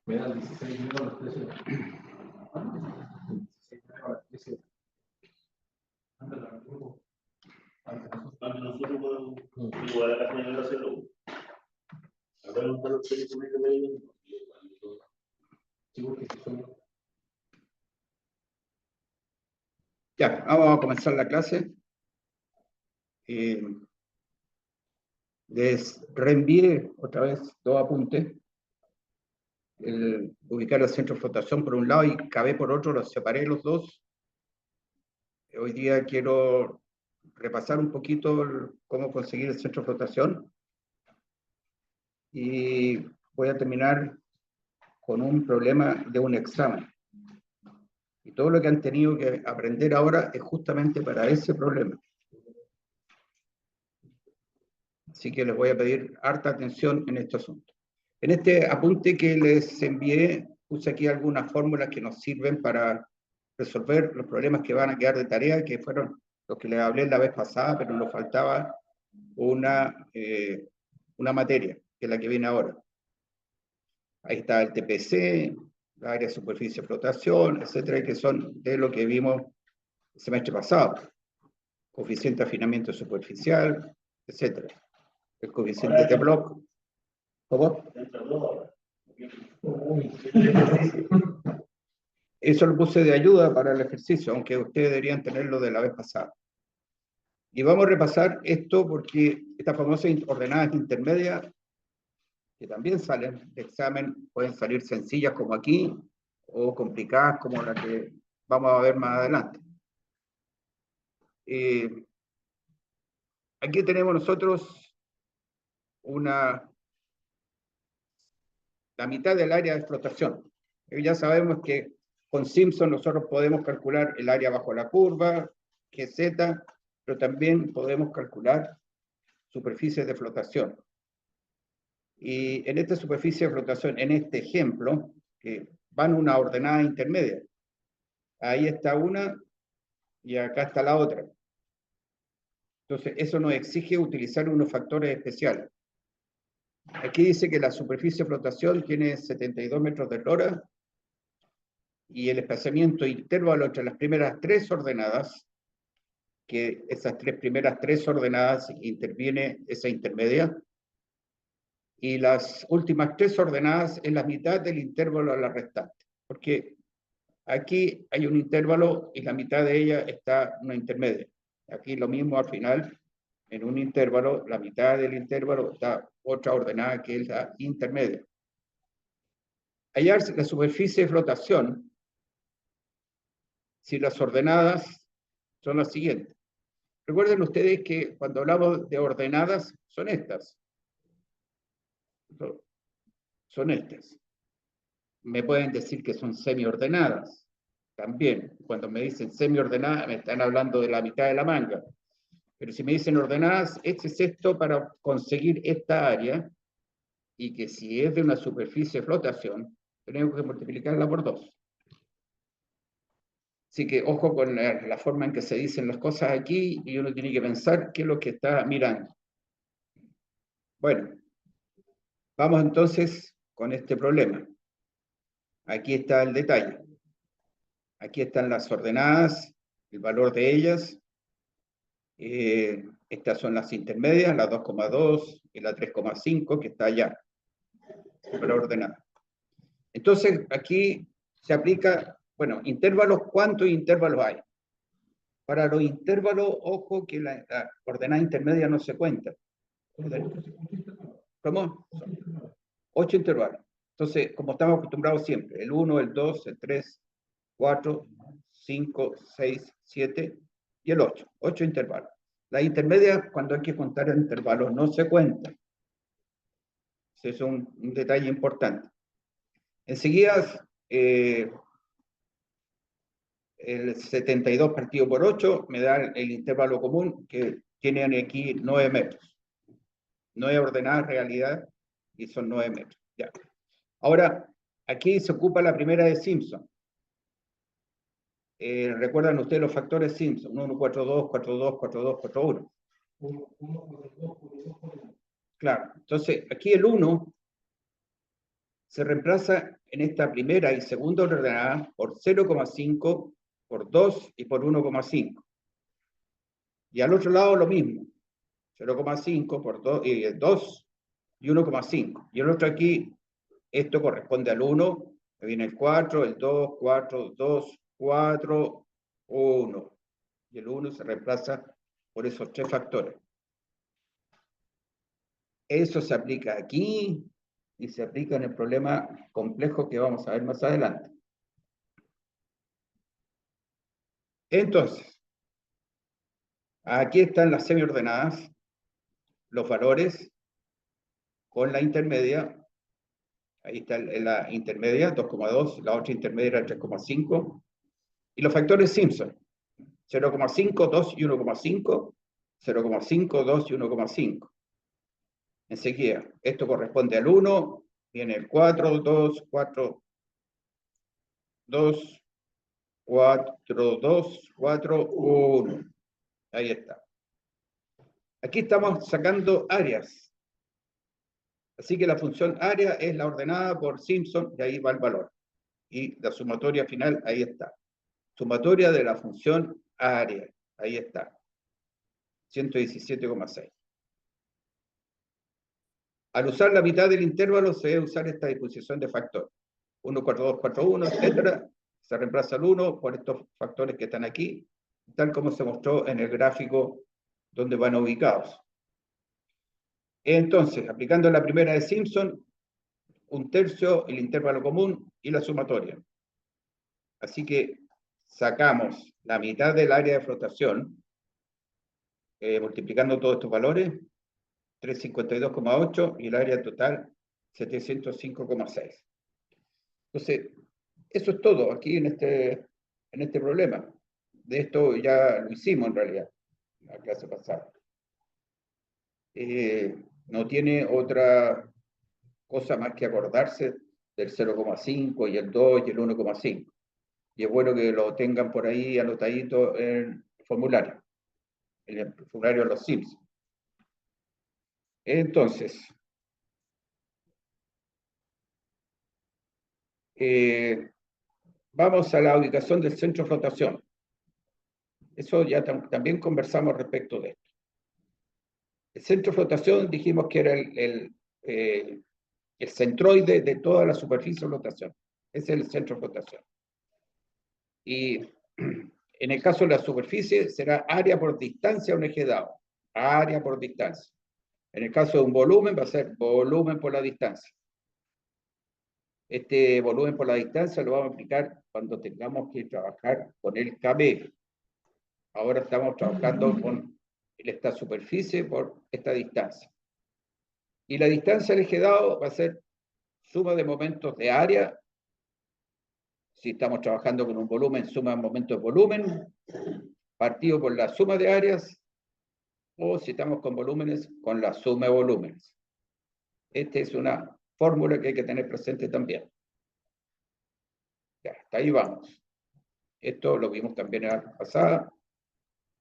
Me dan 16 minutos, 13. Nosotros podemos igual a la mañana hacerlo. Acá no están los teléfonos que me digan. Ya, vamos a comenzar la clase. Les reenvié otra vez dos apuntes. Ubicar el centro de flotación por un lado y KB por otro, los separé los dos. Hoy día quiero repasar un poquito cómo conseguir el centro de flotación. Y voy a terminar con un problema de un examen. Y todo lo que han tenido que aprender ahora es justamente para ese problema. Así que les voy a pedir harta atención en este asunto. En este apunte que les envié, puse aquí algunas fórmulas que nos sirven para resolver los problemas que van a quedar de tarea, que fueron los que les hablé la vez pasada, pero nos faltaba una materia, que es la que viene ahora. Ahí está el TPC, la área de superficie de flotación, etcétera, que son de lo que vimos el semestre pasado. Coeficiente de afinamiento superficial, etcétera. El coeficiente de bloque. ¿Cómo? Eso lo puse de ayuda para el ejercicio, aunque ustedes deberían tenerlo de la vez pasada. Y vamos a repasar esto porque estas famosas ordenadas intermedias, que también salen de examen, pueden salir sencillas como aquí, o complicadas como la que vamos a ver más adelante. Aquí tenemos nosotros la mitad del área de flotación. Ya sabemos que con Simpson nosotros podemos calcular el área bajo la curva, que es Z, pero también podemos calcular superficies de flotación. Y en esta superficie de flotación, en este ejemplo, que van una ordenada intermedia. Ahí está una y acá está la otra. Entonces, eso nos exige utilizar unos factores especiales. Aquí dice que la superficie de flotación tiene 72 metros de eslora y el espaciamiento intervalo entre las primeras tres ordenadas, que esas primeras tres ordenadas interviene esa intermedia, y las últimas tres ordenadas es la mitad del intervalo a la restante, porque aquí hay un intervalo y la mitad de ella está una intermedia. Aquí lo mismo al final, en un intervalo, la mitad del intervalo está otra ordenada que es la intermedia. Hallar la superficie de flotación, si las ordenadas son las siguientes. Recuerden ustedes que cuando hablamos de ordenadas, son estas. Son estas. Me pueden decir que son semiordenadas. También, cuando me dicen semiordenadas, me están hablando de la mitad de la manga. Pero si me dicen ordenadas, este es esto para conseguir esta área, y que si es de una superficie de flotación, tenemos que multiplicarla por 2. Así que ojo con la forma en que se dicen las cosas aquí, y uno tiene que pensar qué es lo que está mirando. Bueno, vamos entonces con este problema. Aquí está el detalle. Aquí están las ordenadas, el valor de ellas. Estas son las intermedias, la 2,2 y la 3,5, que está allá, para ordenar. Entonces, aquí se aplica, bueno, intervalos, ¿cuántos intervalos hay? Para los intervalos, ojo que la ordenada intermedia no se cuenta. ¿Cómo? 8 intervalos. Entonces, como estamos acostumbrados siempre, el 1, el 2, el 3, 4, 5, 6, 7 y el 8. 8 intervalos. Las intermedias, cuando hay que contar intervalos, no se cuentan. Ese es un detalle importante. Enseguida, el 72 partido por 8 me da el intervalo común que tienen aquí 9 metros. 9 ordenadas realidad y son 9 metros. Ya. Ahora, aquí se ocupa la primera de Simpson. ¿Recuerdan ustedes los factores Simpson? 1, 4, 2, 4, 2, 4, 2, 4, 1. 1, 4, 2, 4, 2, 4, 1. Claro, entonces aquí el 1 se reemplaza en esta primera y segunda ordenada por 0,5, por 2 y por 1,5. Y al otro lado lo mismo, 0,5 por 2 y 1,5. Y el otro aquí, esto corresponde al 1, que viene el 4, el 2, 4, 2, 4, 1. Y el 1 se reemplaza por esos 3 factores. Eso se aplica aquí y se aplica en el problema complejo que vamos a ver más adelante. Entonces, aquí están las semiordenadas, los valores con la intermedia. Ahí está la intermedia, 2,2, la otra intermedia era 3,5. Y los factores Simpson, 0,5, 2 y 1,5, 0,5, 2 y 1,5. Enseguida, esto corresponde al 1, viene el 4, 2, 4, 2, 4, 2, 4, 1. Ahí está. Aquí estamos sacando áreas. Así que la función área es la ordenada por Simpson y ahí va el valor. Y la sumatoria final, ahí está. Sumatoria de la función área. Ahí está. 117,6. Al usar la mitad del intervalo se debe usar esta disposición de factor. 1, 4, 2, 4, 1, etc. Se reemplaza el 1 por estos factores que están aquí, tal como se mostró en el gráfico donde van ubicados. Entonces, aplicando la primera de Simpson, 1/3, el intervalo común y la sumatoria. Así que sacamos la mitad del área de flotación, multiplicando todos estos valores, 352,8 y el área total 705,6. Entonces, eso es todo aquí en este problema. De esto ya lo hicimos en realidad, en la clase pasada. No tiene otra cosa más que acordarse del 0,5 y el 2 y el 1,5. Y es bueno que lo tengan por ahí anotadito en el formulario de los Simpsons. Entonces, vamos a la ubicación del centro de flotación. Eso ya también conversamos respecto de esto. El centro de flotación dijimos que era el centroide de toda la superficie de flotación. Ese es el centro de flotación. Y en el caso de la superficie será área por distancia a un eje dado. Área por distancia. En el caso de un volumen va a ser volumen por la distancia. Este volumen por la distancia lo vamos a aplicar cuando tengamos que trabajar con el KB. Ahora estamos trabajando con esta superficie por esta distancia. Y la distancia del eje dado va a ser suma de momentos de área. Si estamos trabajando con un volumen, suma de momentos de volumen, partido por la suma de áreas, o si estamos con volúmenes, con la suma de volúmenes. Esta es una fórmula que hay que tener presente también. Ya, hasta ahí vamos. Esto lo vimos también en la pasada.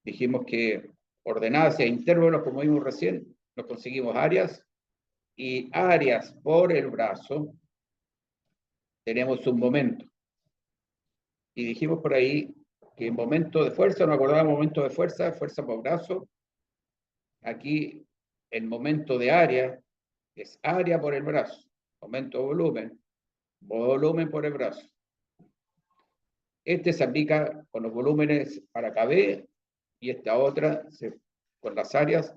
Dijimos que ordenadas e intervalos, como vimos recién, nos conseguimos áreas, y áreas por el brazo, tenemos un momento. Y dijimos por ahí que en momento de fuerza, nos acordábamos momento de fuerza, fuerza por brazo. Aquí el momento de área es área por el brazo, momento de volumen, volumen por el brazo. Este se aplica con los volúmenes para KB y esta otra con las áreas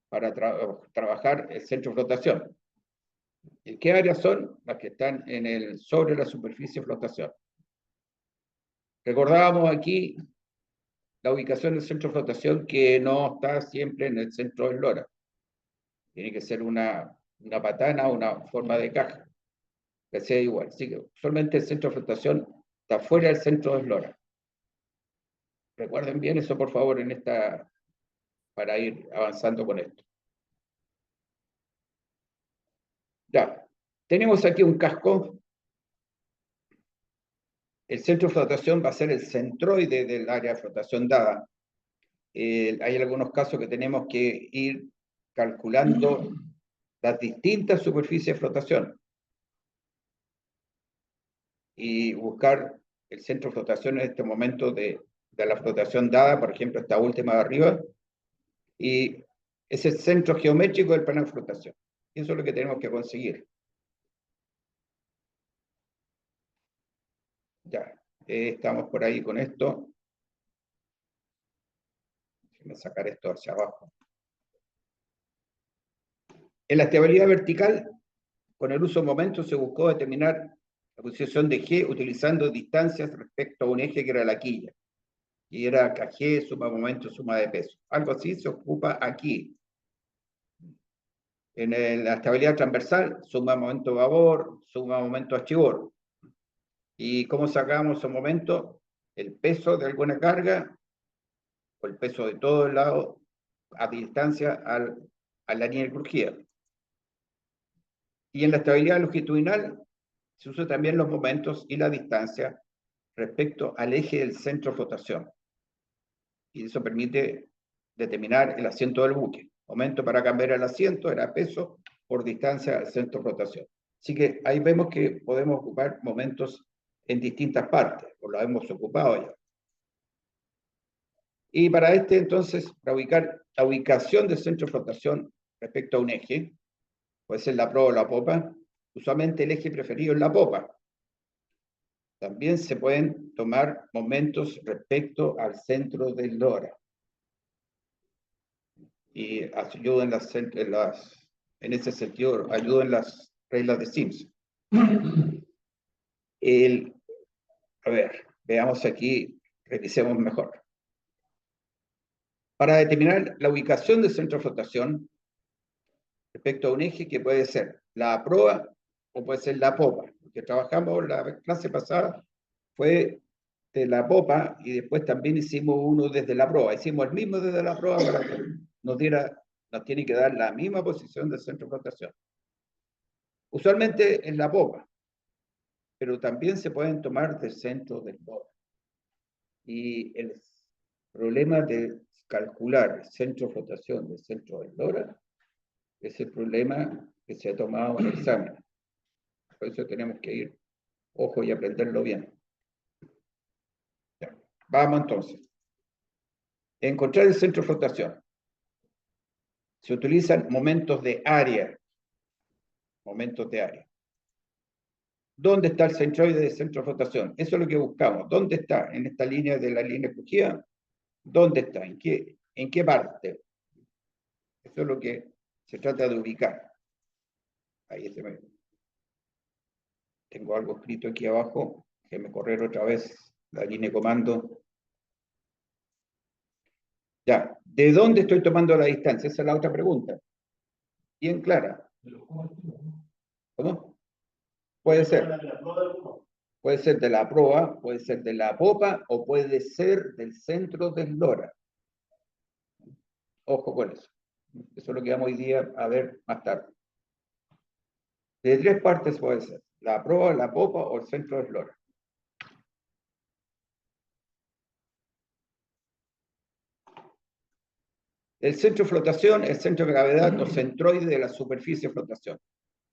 para trabajar el centro de flotación. ¿Y qué áreas son? Las que están sobre la superficie de flotación. Recordábamos aquí la ubicación del centro de flotación que no está siempre en el centro del lora. Tiene que ser una patana o una forma de caja, que sea igual. Así que solamente el centro de flotación está fuera del centro del lora. Recuerden bien eso, por favor, para ir avanzando con esto. Ya, tenemos aquí un casco. El centro de flotación va a ser el centroide del área de flotación dada. Hay algunos casos que tenemos que ir calculando las distintas superficies de flotación y buscar el centro de flotación en este momento de la flotación dada, por ejemplo, esta última de arriba, y es el centro geométrico del plano de flotación. Eso es lo que tenemos que conseguir. Ya, estamos por ahí con esto. Déjenme sacar esto hacia abajo. En la estabilidad vertical, con el uso de momentos se buscó determinar la posición de G utilizando distancias respecto a un eje que era la quilla. Y era KG, suma momento, suma de peso. Algo así se ocupa aquí. En la estabilidad transversal, suma momento babor, suma momento estribor. ¿Y cómo sacamos esos momentos? El peso de alguna carga o el peso de todo el lado a distancia a la línea de crujía. Y en la estabilidad longitudinal se usan también los momentos y la distancia respecto al eje del centro de flotación. Y eso permite determinar el asiento del buque. Momento para cambiar el asiento era peso por distancia al centro de flotación. Así que ahí vemos que podemos ocupar momentos en distintas partes, o lo hemos ocupado ya. Y para entonces, para ubicar la ubicación del centro de flotación respecto a un eje, puede ser la proa o la popa, usualmente el eje preferido es la popa. También se pueden tomar momentos respecto al centro del lora. Y ayuden en ese sentido, ayuden las reglas de Simpson. A ver, veamos aquí, revisemos mejor. Para determinar la ubicación del centro de flotación respecto a un eje que puede ser la proa o puede ser la popa. Lo que trabajamos la clase pasada fue de la popa y después también hicimos uno desde la proa. Hicimos el mismo desde la proa para que nos tiene que dar la misma posición del centro de flotación. Usualmente en la popa, pero también se pueden tomar del centro del lora. Y el problema de calcular el centro de flotación del centro del lora es el problema que se ha tomado en el examen. Por eso tenemos que ir, ojo, y aprenderlo bien. Ya. Vamos entonces. Encontrar el centro de flotación. Se utilizan momentos de área. Momentos de área. ¿Dónde está el centroide del centro de flotación? Eso es lo que buscamos. ¿Dónde está? En esta línea de la línea de crujía. ¿Dónde está? ¿En qué parte? Eso es lo que se trata de ubicar. Ahí tengo algo escrito aquí abajo. Déjeme correr otra vez la línea de comando. Ya, ¿de dónde estoy tomando la distancia? Esa es la otra pregunta. Bien clara. ¿Cómo? Puede ser. Puede ser de la proa, puede ser de la popa o puede ser del centro del lora. Ojo con eso. Eso es lo que vamos hoy día a ver más tarde. De tres partes puede ser. La proa, la popa o el centro del lora. El centro de flotación, el centro de gravedad o centroide de la superficie de flotación.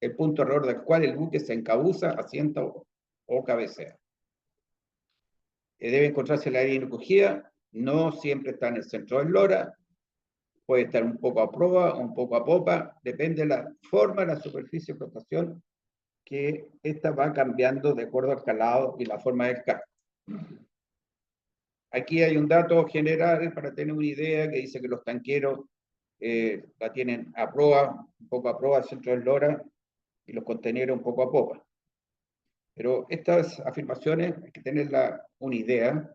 El punto error del cual el buque se encabuza, asienta o cabecea. Debe encontrarse la área de crujía, no siempre está en el centro del lora, puede estar un poco a proa, un poco a popa, depende de la forma de la superficie de flotación, que esta va cambiando de acuerdo al calado y la forma del casco. Aquí hay un dato general para tener una idea que dice que los tanqueros la tienen a proa, un poco a proa, al centro del lora, y los conteneros un poco a popa. Pero estas afirmaciones hay que tenerla una idea,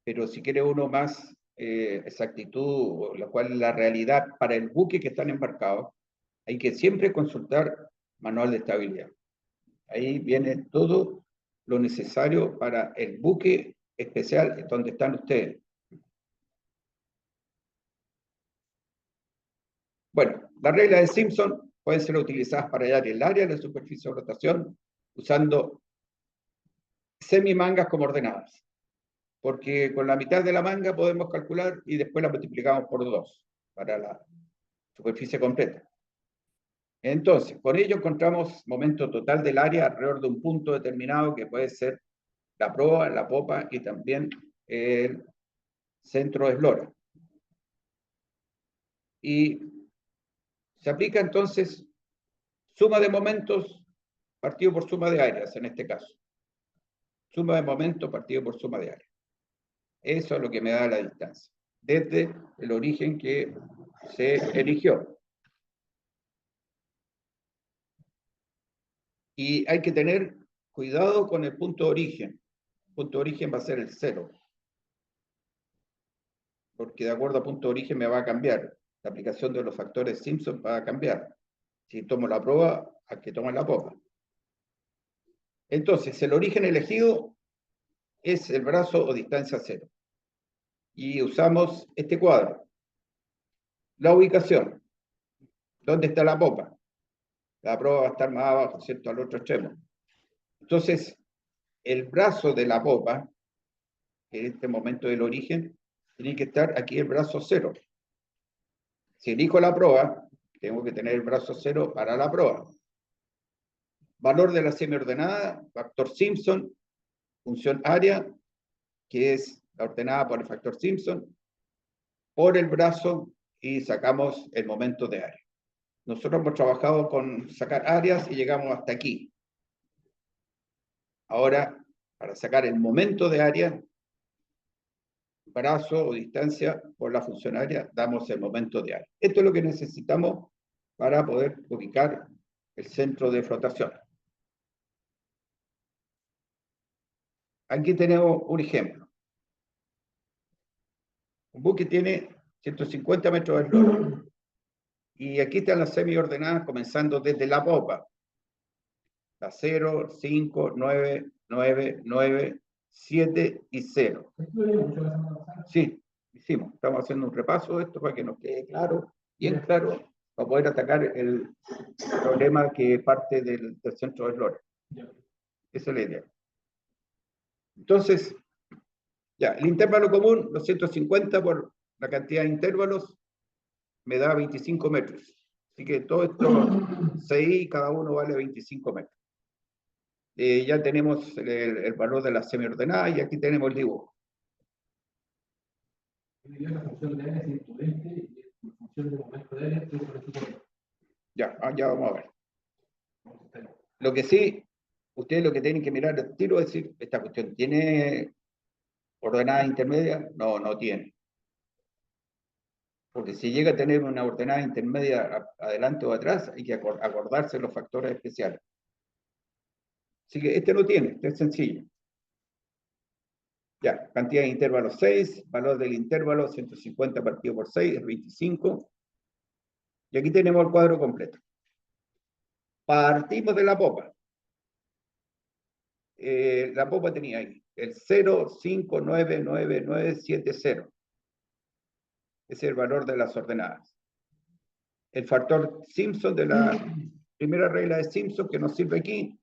pero si quiere uno más exactitud, la cual es la realidad para el buque que están embarcados, hay que siempre consultar manual de estabilidad. Ahí viene todo lo necesario para el buque especial es donde están ustedes. Bueno, las reglas de Simpson pueden ser utilizadas para hallar el área de la superficie de rotación usando semimangas como ordenadas. Porque con la mitad de la manga podemos calcular y después la multiplicamos por 2 para la superficie completa. Entonces, con ello encontramos momento total del área alrededor de un punto determinado que puede ser la proa, la popa y también el centro de eslora. Y se aplica entonces suma de momentos partido por suma de áreas en este caso. Suma de momentos partido por suma de áreas. Eso es lo que me da la distancia, desde el origen que se eligió. Y hay que tener cuidado con el punto de origen. El punto de origen va a ser el 0. Porque de acuerdo a punto de origen me va a cambiar. La aplicación de los factores Simpson va a cambiar. Si tomo la proa, a que tome la popa. Entonces, el origen elegido es el brazo o distancia 0. Y usamos este cuadro. La ubicación. ¿Dónde está la popa? La proa va a estar más abajo, ¿cierto? Al otro extremo. Entonces, el brazo de la popa, que es este momento del origen, tiene que estar aquí el brazo 0. Si elijo la proa, tengo que tener el brazo 0 para la proa. Valor de la semiordenada, factor Simpson, función área, que es la ordenada por el factor Simpson, por el brazo y sacamos el momento de área. Nosotros hemos trabajado con sacar áreas y llegamos hasta aquí. Ahora, para sacar el momento de área, brazo o distancia por la función área, damos el momento de área. Esto es lo que necesitamos para poder ubicar el centro de flotación. Aquí tenemos un ejemplo. Un buque tiene 150 metros de eslora. Y aquí están las semiordenadas comenzando desde la popa. La 0, 5, 9, 9, 9, 7 y 0. Sí, hicimos. Estamos haciendo un repaso de esto para que nos quede claro, bien claro, para poder atacar el problema que parte del centro de eslora. Esa es la idea. Entonces, ya, el intervalo común, los 150 por la cantidad de intervalos, me da 25 metros. Así que todo esto, 6, cada uno vale 25 metros. Ya tenemos el valor de la semiordenada y aquí tenemos el dibujo. La función de área es 120 y la función de momento de área es 144. Ya vamos a ver. Lo que sí, ustedes lo que tienen que mirar al tiro es decir, ¿esta cuestión tiene ordenada intermedia? No, no tiene. Porque si llega a tener una ordenada intermedia adelante o atrás, hay que acordarse los factores especiales. Así que este no tiene, este es sencillo. Ya, cantidad de intervalos 6, valor del intervalo 150 partido por 6 es 25. Y aquí tenemos el cuadro completo. Partimos de la popa. La popa tenía ahí el 0,5999970. Ese es el valor de las ordenadas. El factor Simpson de la primera regla de Simpson que nos sirve aquí,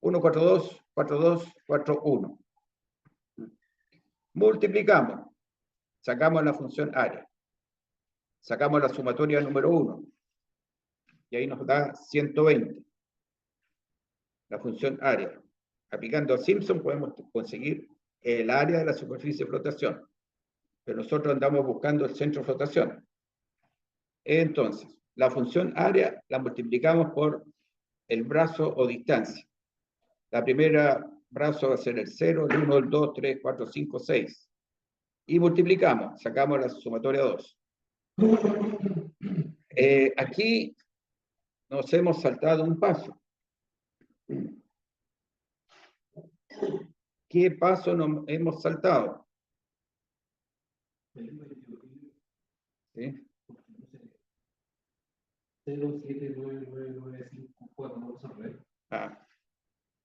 142, 42, 41. Multiplicamos, sacamos la función área, sacamos la sumatoria número 1, y ahí nos da 120. La función área. Aplicando a Simpson podemos conseguir el área de la superficie de flotación, pero nosotros andamos buscando el centro de flotación. Entonces, la función área la multiplicamos por el brazo o distancia. La primera brazo va a ser el 0, el 1, el 2, 3, 4, 5, 6. Y multiplicamos, sacamos la sumatoria 2. Aquí nos hemos saltado un paso. ¿Qué paso nos hemos saltado? ¿Sí? 0799954, no lo resolver.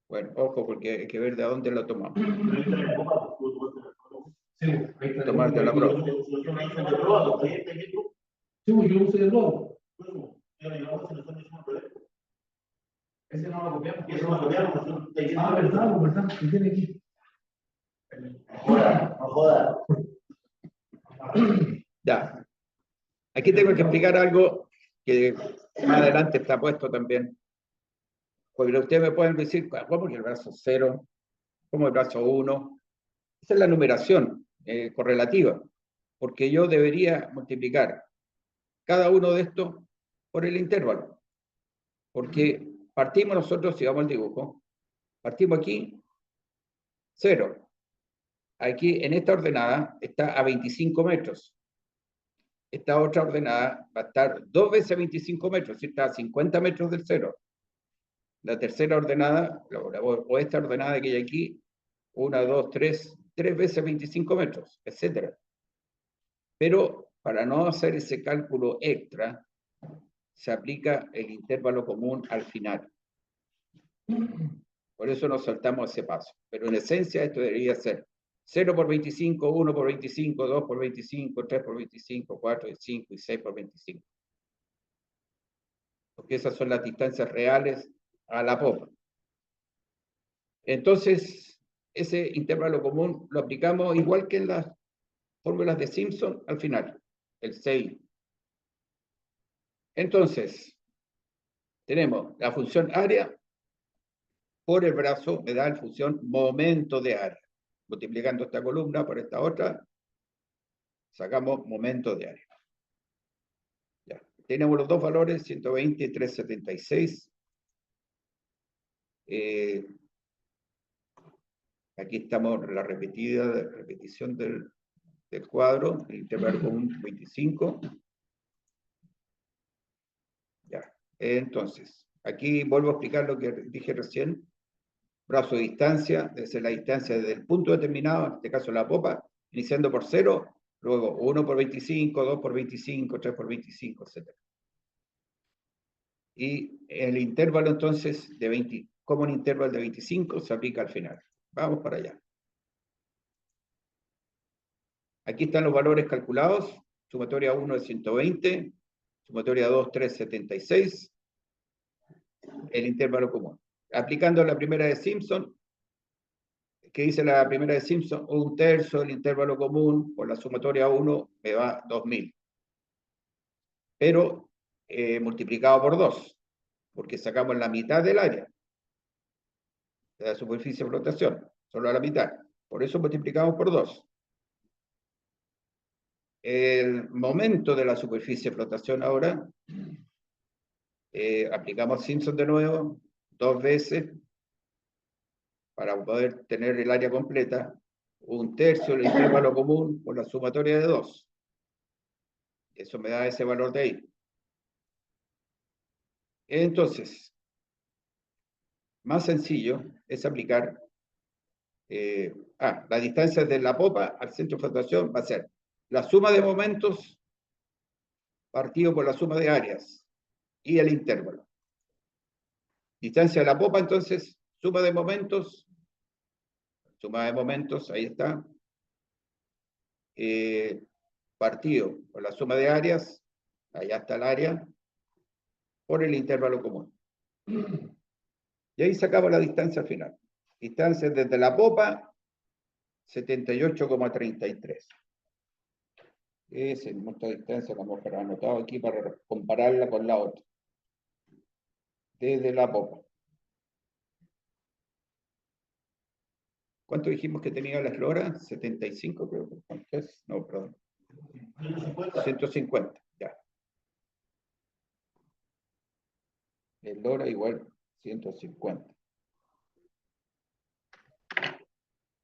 Puede Bueno, ojo, porque hay que ver de dónde lo tomamos. Pero ahí está la copa, pues, tú tomaste la copa. Sí, ahí está. Tomar de la Y prueba. solución ahí se te prueba, ahí está aquí, tú. Sí, pues, yo usé el logo. Bueno, ya llegamos a la zona de zona de Ese no lo copiamos. y eso lo cambiamos, nosotros te Ah, verdad, verdad. ¿Qué tiene aquí? No joda, no joda. Ya. Aquí tengo que explicar algo que más adelante está puesto también. Porque ustedes me pueden decir, ¿cómo que el brazo 0? ¿Cómo el brazo 1? Esa es la numeración correlativa. Porque yo debería multiplicar cada uno de estos por el intervalo. Porque partimos nosotros, si vamos al dibujo, partimos aquí 0. Aquí en esta ordenada está a 25 metros. Esta otra ordenada va a estar 2 veces 25 metros, si está a 50 metros del 0. La tercera ordenada, o esta ordenada que hay aquí, 1, 2, 3 veces 25 metros, etc. Pero para no hacer ese cálculo extra, se aplica el intervalo común al final. Por eso nos saltamos ese paso. Pero en esencia esto debería ser 0 por 25, 1 por 25, 2 por 25, 3 por 25, 4 y 5 y 6 por 25. Porque esas son las distancias reales a la popa. Entonces, ese intervalo común lo aplicamos igual que en las fórmulas de Simpson al final, el 6. Entonces, tenemos la función área por el brazo, me da la función momento de área. Multiplicando esta columna por esta otra, sacamos momento de área. Ya. Tenemos los dos valores, 120 y 376. Aquí estamos en la repetición del cuadro, el intervalo común 25. Ya. Entonces, aquí vuelvo a explicar lo que dije recién. Brazo de distancia, desde la distancia desde el punto determinado, en este caso la popa, iniciando por 0, luego 1 por 25, 2 por 25, 3 por 25, etc. Y el intervalo entonces de 20, como un intervalo de 25 se aplica al final. Vamos para allá. Aquí están los valores calculados. Sumatoria 1 es 120, sumatoria 2, 376, el intervalo común. Aplicando la primera de Simpson, que dice la primera de Simpson, 1/3 del intervalo común por la sumatoria 1 me da 2000. Pero multiplicado por 2, porque sacamos la mitad del área de la superficie de flotación, solo la mitad. Por eso multiplicamos por 2. El momento de la superficie de flotación ahora, aplicamos Simpson de nuevo, 2 veces, para poder tener el área completa, 1/3 del intervalo común por la sumatoria de 2. Eso me da ese valor de ahí. Entonces, más sencillo es aplicar, la distancia de la popa al centro de flotación va a ser la suma de momentos partido por la suma de áreas y el intervalo. Distancia de la popa, entonces, suma de momentos, ahí está, partido por la suma de áreas, allá está el área, por el intervalo común. Y ahí sacamos la distancia al final. Distancia desde la popa, 78,33. Esa es nuestra distancia, como hemos anotado aquí para compararla con la otra. Desde la popa. ¿Cuánto dijimos que tenía la eslora? 75, creo. ¿Cuánto es? No, perdón. 150, ya. Eslora igual 150.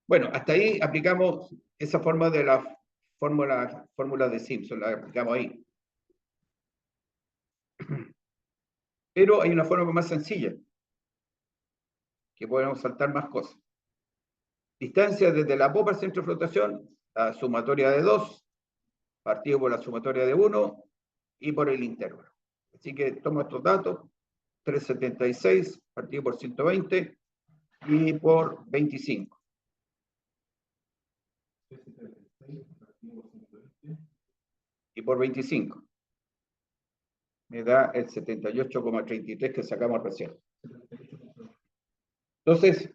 Bueno, hasta ahí aplicamos esa forma de la fórmula de Simpson, la aplicamos ahí. Pero hay una forma más sencilla, que podemos saltar más cosas. Distancia desde la popa al centro de flotación, la sumatoria de 2, partido por la sumatoria de 1 y por el intervalo. Así que tomo estos datos, 376 partido por 120, y por 25. Y por 25. Me da el 78,33 que sacamos recién. Entonces,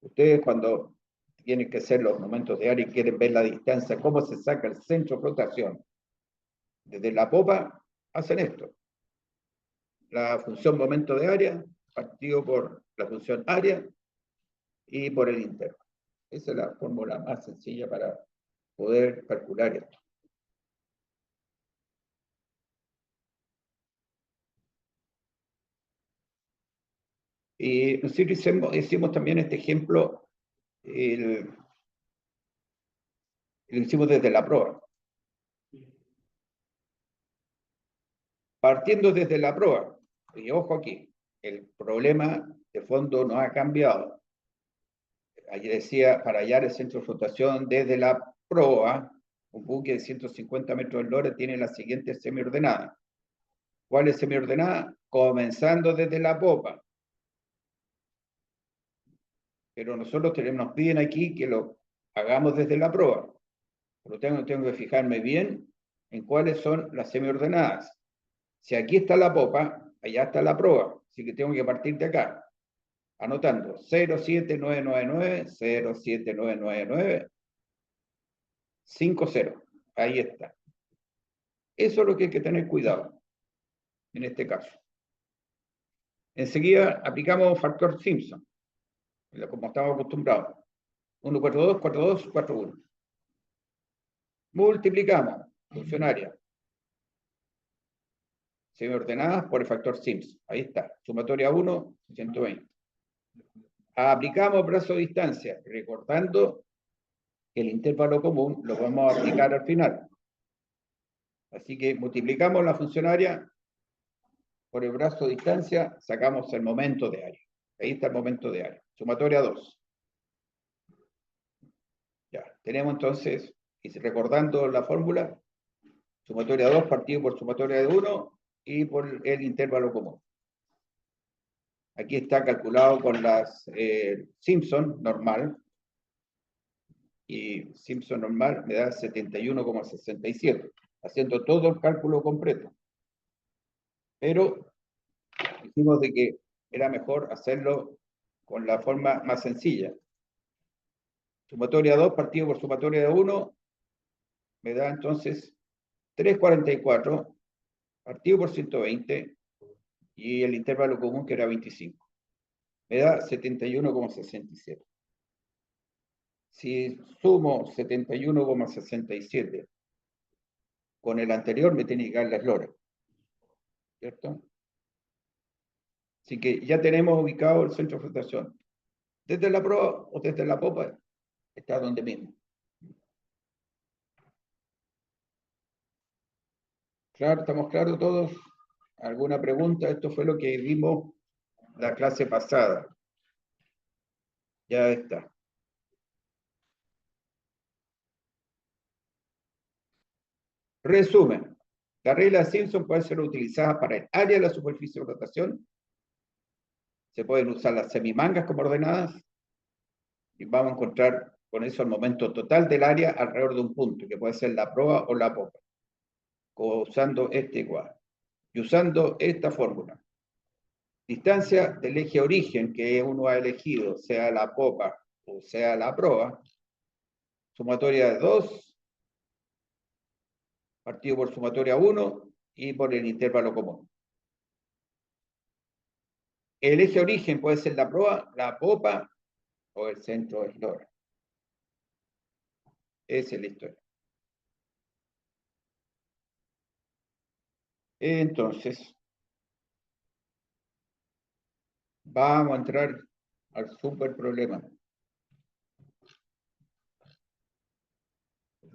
ustedes cuando tienen que hacer los momentos de área y quieren ver la distancia, cómo se saca el centro de flotación desde la popa, hacen esto. La función momento de área, partido por la función área y por el intervalo. Esa es la fórmula más sencilla para poder calcular esto. Y nosotros hicimos también este ejemplo, lo hicimos desde la prueba. Partiendo desde la prueba, y ojo aquí, el problema de fondo no ha cambiado. Allí decía, para hallar el centro de flotación desde la proa, un buque de 150 metros de eslora tiene la siguiente semiordenada. ¿Cuál es semiordenada? Comenzando desde la popa. Pero nosotros nos piden aquí que lo hagamos desde la proa. Por lo tanto, tengo que fijarme bien en cuáles son las semiordenadas. Si aquí está la popa, allá está la proa. Así que tengo que partir de acá. Anotando 07999, 07999, 50. Ahí está. Eso es lo que hay que tener cuidado en este caso. Enseguida aplicamos factor Simpson, como estamos acostumbrados. 142, 42, 41. Multiplicamos funcionaria semiordenadas por el factor Simpson. Ahí está. Sumatoria 1, 120. Aplicamos brazo de distancia, recordando que el intervalo común lo vamos a aplicar al final. Así que multiplicamos la funcionaria por el brazo de distancia, sacamos el momento de área. Ahí está el momento de área. Sumatoria 2. Ya, tenemos entonces, y recordando la fórmula, sumatoria 2 partido por sumatoria de 1 y por el intervalo común. Aquí está calculado con las Simpson normal, y Simpson normal me da 71,67, haciendo todo el cálculo completo. Pero dijimos de que era mejor hacerlo con la forma más sencilla. Sumatoria 2 partido por sumatoria de 1 me da entonces 344 partido por 120 y el intervalo común que era 25. Me da 71,67. Si sumo 71,67 con el anterior, me tiene que dar la eslora. ¿Cierto? Así que ya tenemos ubicado el centro de flotación. Desde la proa o desde la popa, está donde mismo. Claro, ¿estamos claros todos? ¿Alguna pregunta? Esto fue lo que vimos la clase pasada. Ya está. Resumen. La regla de Simpson puede ser utilizada para el área de la superficie de rotación. Se pueden usar las semimangas como ordenadas. Y vamos a encontrar con eso el momento total del área alrededor de un punto, que puede ser la proa o la popa. Usando este igual. Y usando esta fórmula. Distancia del eje origen que uno ha elegido, sea la popa o sea la proa, sumatoria de 2, partido por sumatoria 1 y por el intervalo común. El eje origen puede ser la proa, la popa o el centro de eslora. Esa es la historia. Entonces, vamos a entrar al super problema.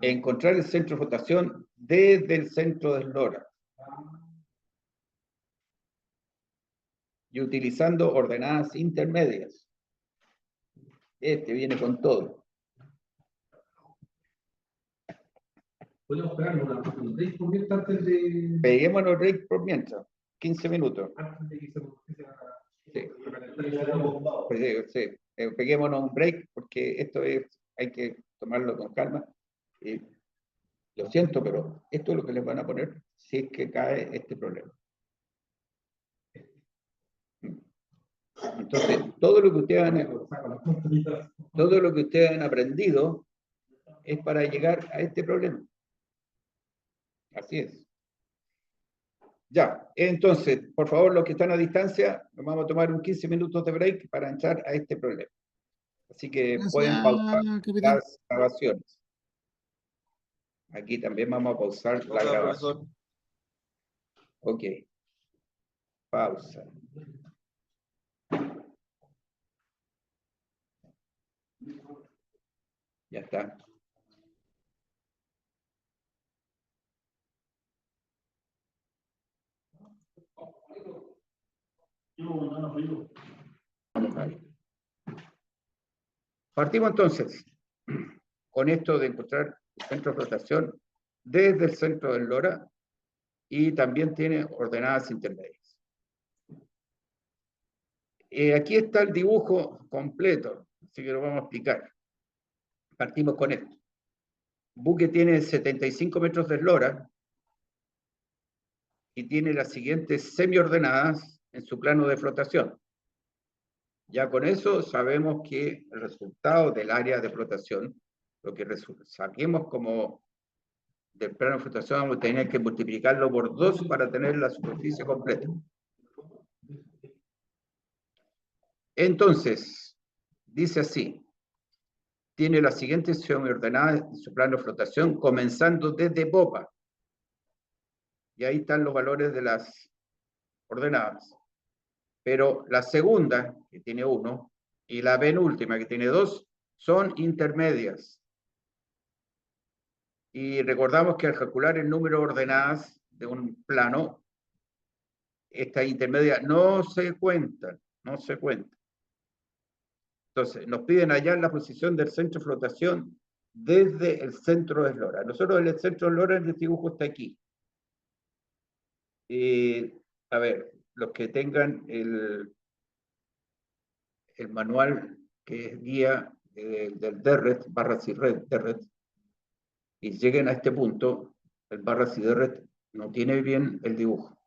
Encontrar el centro de flotación desde el centro de eslora. Y utilizando ordenadas intermedias. Este viene con todo. Podemos pegarle un break por mientras antes de. Peguémonos break por mientras. 15 minutos. Antes de que se empiece a. Sí. Pues, sí. Peguémonos un break porque esto hay que tomarlo con calma. Lo siento, pero esto es lo que les van a poner si es que cae este problema. Entonces, todo lo que ustedes han aprendido es para llegar a este problema. Así es. Ya, entonces, por favor, los que están a distancia, nos vamos a tomar un 15 minutos de break para entrar a este problema. Así que Gracias, pueden pausar capitán. las grabaciones. Aquí también vamos a pausar la grabación. Ok. Pausa. Ya está. Vale. Partimos entonces con esto de encontrar el centro de flotación desde el centro del LoRa y también tiene ordenadas intermedias. Aquí está el dibujo completo, así que lo vamos a explicar. Partimos con esto. Buque tiene 75 metros de eslora y tiene las siguientes semiordenadas en su plano de flotación. Ya con eso sabemos que el resultado del área de flotación, lo que saquemos como del plano de flotación, vamos a tener que multiplicarlo por 2 para tener la superficie completa. Entonces, dice así, tiene las siguientes semiordenadas en su plano de flotación, comenzando desde popa. Y ahí están los valores de las ordenadas. Pero la segunda, que tiene 1, y la penúltima, que tiene 2, son intermedias. Y recordamos que al calcular el número de ordenadas de un plano, estas intermedias no se cuentan, no se cuentan. Entonces, nos piden hallar la posición del centro de flotación desde el centro de eslora. Nosotros el centro de eslora, el dibujo está aquí. A ver, los que tengan el manual que es guía del DERRET, barras y red DERRET, y lleguen a este punto, el barras y DERRET no tiene bien el dibujo.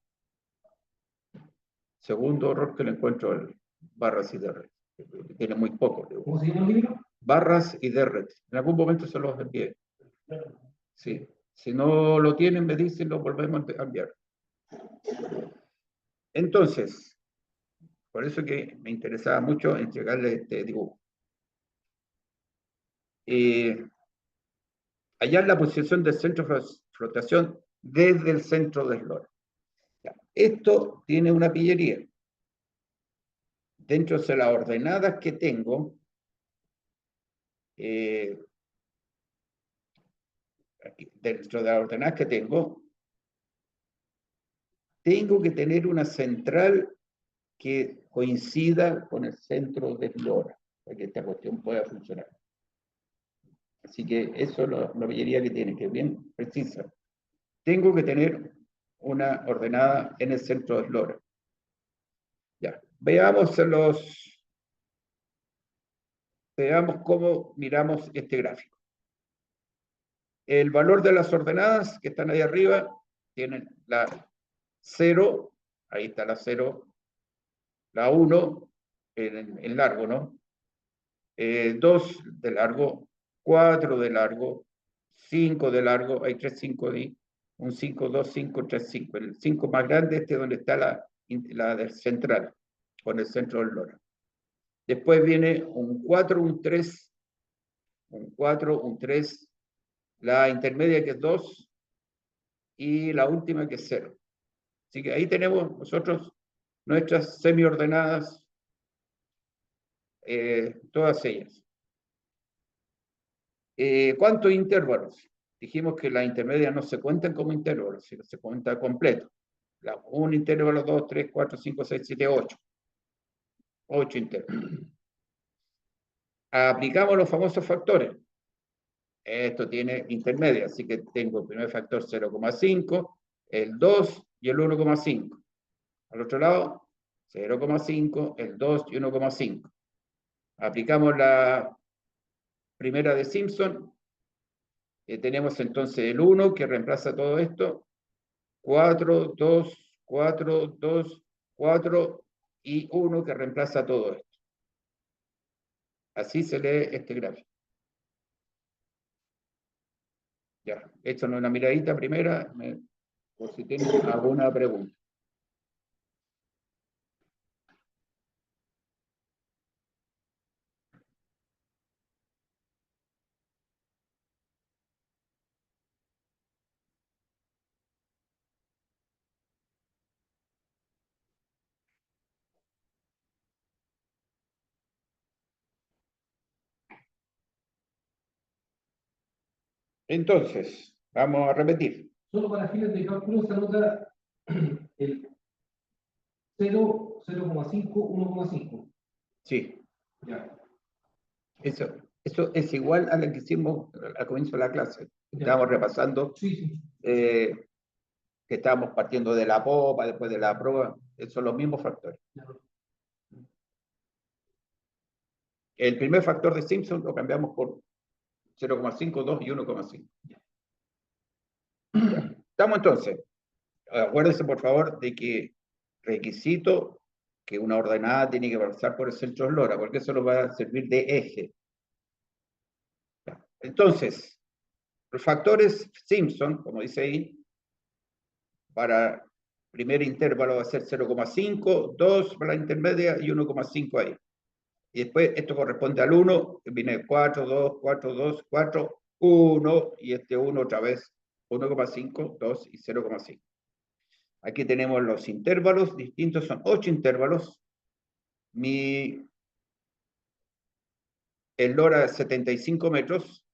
Segundo error que le encuentro al barras y DERRET, tiene muy poco dibujo. ¿Cómo se llama el libro? Barras y DERRET. En algún momento se los envié. Sí. Si no lo tienen, me dicen, lo volvemos a enviar. Entonces, por eso que me interesaba mucho entregarle este dibujo. Hallar la posición del centro de flotación desde el centro del eslora. Esto tiene una pillería. Dentro de las ordenadas que tengo, dentro de las ordenadas que tengo que tener una central que coincida con el centro del eslora, para que esta cuestión pueda funcionar. Así que eso es la pillería que tiene, que es bien precisa. Tengo que tener una ordenada en el centro del eslora. Ya, veamos cómo miramos este gráfico. El valor de las ordenadas que están ahí arriba tienen la 0, ahí está la 0, la 1 en largo, ¿no? 2 de largo, 4 de largo, 5 de largo, hay 3 5 de un 5, 2, 5, 3, 5. El 5 más grande, este es donde está la del central, con el centro del LoRa. Después viene un 4, un 3, un 4, un 3, la intermedia que es 2 y la última que es 0. Así que ahí tenemos nosotros nuestras semiordenadas, todas ellas. ¿Cuántos intervalos? Dijimos que las intermedias no se cuentan como intervalos, sino se cuenta completo. Un intervalo, 2, 3, 4, 5, 6, 7, 8. 8 intervalos. Aplicamos los famosos factores. Esto tiene intermedia, así que tengo el primer factor 0,5, el 2 y el 1,5. Al otro lado, 0,5, el 2 y 1,5. Aplicamos la primera de Simpson. Tenemos entonces el 1 que reemplaza todo esto. 4, 2, 4, 2, 4 y 1 que reemplaza todo esto. Así se lee este gráfico. Ya, échanos una miradita primera, por si tienen alguna pregunta. Entonces, vamos a repetir. Solo para fines de cálculo se anota el 0, 0,5, 1,5. Sí, Ya. eso es igual a lo que hicimos al comienzo de la clase. Estábamos repasando Sí, sí. que estábamos partiendo de la popa, después de la proa. Son los mismos factores. Ya. El primer factor de Simpson lo cambiamos por 0,5, 2 y 1,5. Estamos entonces. Acuérdense, por favor, de que requisito que una ordenada tiene que pasar por el centro de Lora, porque eso nos va a servir de eje. Entonces, los factores Simpson, como dice ahí, para primer intervalo va a ser 0,5, 2 para la intermedia y 1,5 ahí. Y después esto corresponde al 1, viene 4, 2, 4, 2, 4, 1, y este 1 otra vez, 1,5, 2 y 0,5. Aquí tenemos los intervalos distintos, son 8 intervalos. El LoRa es 75 metros.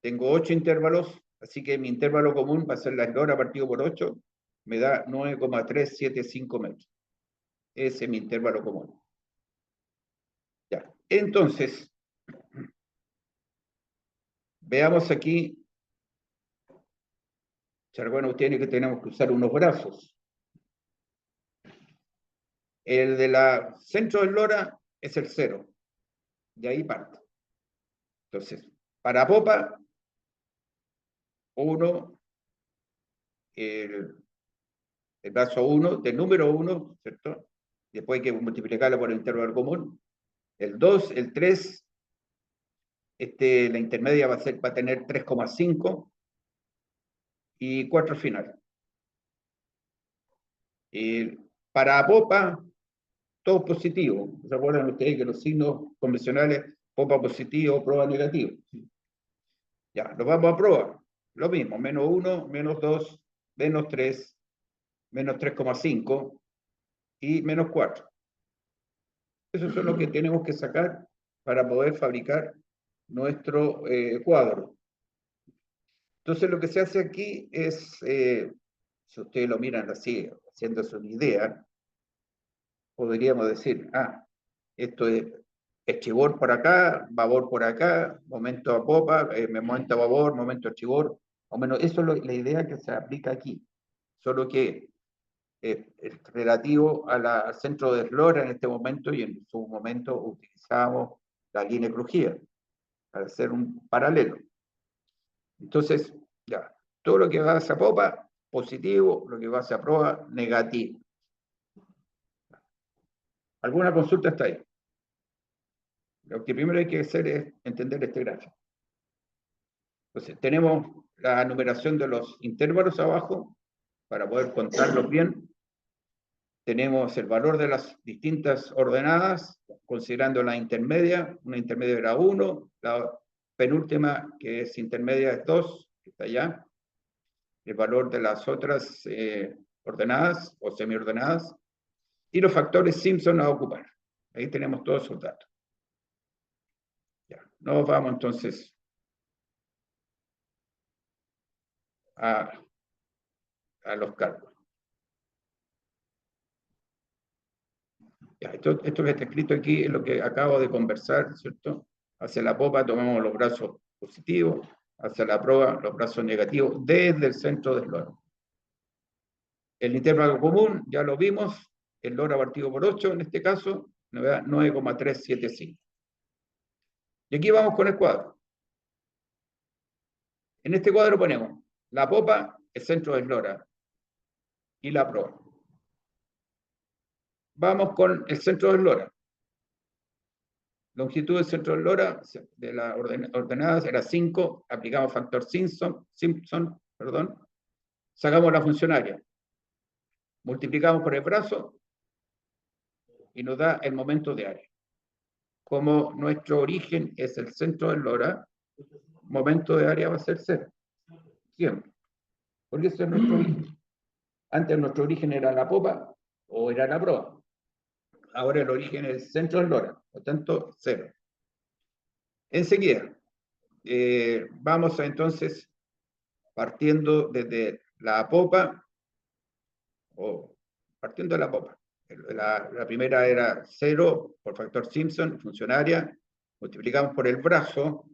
Tengo 8 intervalos, así que mi intervalo común va a ser la LoRa partido por 8, me da 9,375 metros. Ese es mi intervalo común. Ya. Entonces, veamos aquí. Bueno, tiene que tenemos que usar unos brazos. El de la centro del LoRa es el 0. De ahí parte. Entonces, para popa, 1, el brazo 1, del número 1, ¿cierto? Después hay que multiplicarlo por el intervalo común. El 2, el 3, la intermedia va a tener 3,5 y 4 final. Para popa, todo positivo. ¿Se acuerdan ustedes que los signos convencionales, popa positivo, proa negativo? Ya, lo vamos a probar. Lo mismo, menos 1, menos 2, menos 3, menos 3,5 y menos 4. Esos son los que tenemos que sacar para poder fabricar nuestro cuadro. Entonces lo que se hace aquí es, si ustedes lo miran así, haciéndose una idea, podríamos decir, esto es estribor por acá, babor por acá, momento a popa, momento a babor, momento a estribor, o menos, eso es la idea que se aplica aquí, solo que es relativo al centro de LoRa en este momento, y en su momento utilizamos la línea crujida para hacer un paralelo. Entonces, ya, todo lo que va hacia popa, positivo, lo que va hacia proa, negativo. ¿Alguna consulta hasta ahí? Lo que primero hay que hacer es entender este gráfico. Entonces, tenemos la numeración de los intervalos abajo, para poder contarlos bien. Tenemos el valor de las distintas ordenadas, considerando la intermedia. Una intermedia era 1, la penúltima, que es intermedia, es 2, que está allá. El valor de las otras ordenadas o semiordenadas. Y los factores Simpson a ocupar. Ahí tenemos todos esos datos. Ya, nos vamos entonces a los cálculos. Ya, esto que está escrito aquí es lo que acabo de conversar, ¿cierto? Hacia la popa tomamos los brazos positivos, hacia la proa los brazos negativos desde el centro del LoRa. El intervalo común ya lo vimos, el LoRa partido por 8, en este caso, me da 9,375. Y aquí vamos con el cuadro. En este cuadro ponemos la popa, el centro del LoRa y la proa. Vamos con el centro del LoRa. Longitud del centro del LoRa de las ordenadas era 5, aplicamos factor Simpson, sacamos la funcionaria, multiplicamos por el brazo y nos da el momento de área. Como nuestro origen es el centro del LoRa, momento de área va a ser 0. Siempre. Porque ese es nuestro origen. Antes nuestro origen era la popa o era la proa. Ahora el origen es el centro del LoRa, por lo tanto 0. Enseguida, vamos a entonces partiendo desde la popa, o partiendo de la popa. La primera era 0 por factor Simpson, funcionaria, multiplicamos por el brazo,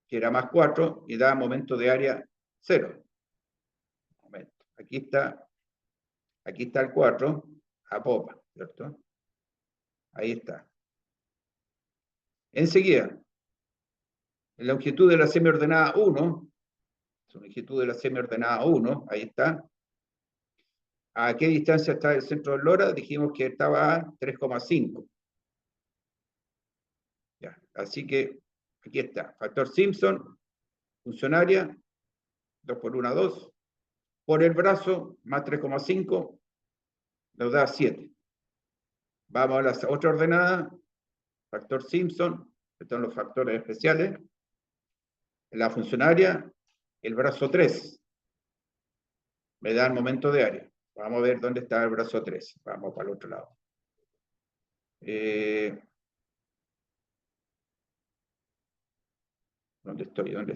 que era más 4, y da momento de área 0. Aquí está el 4, a popa, ¿cierto? Ahí está. Enseguida, la longitud de la semiordenada 1, su longitud de la semiordenada 1, ahí está. ¿A qué distancia está el centro del LoRa? Dijimos que estaba a 3,5. Ya, así que aquí está, factor Simpson, funcionaria, 2 por 1, 2, por el brazo, más 3,5, nos da 7. Vamos a la otra ordenada, factor Simpson, estos son los factores especiales, la funcionaria, el brazo 3, me da el momento de área. Vamos a ver dónde está el brazo 3, vamos para el otro lado. ¿Dónde estoy? ¿Dónde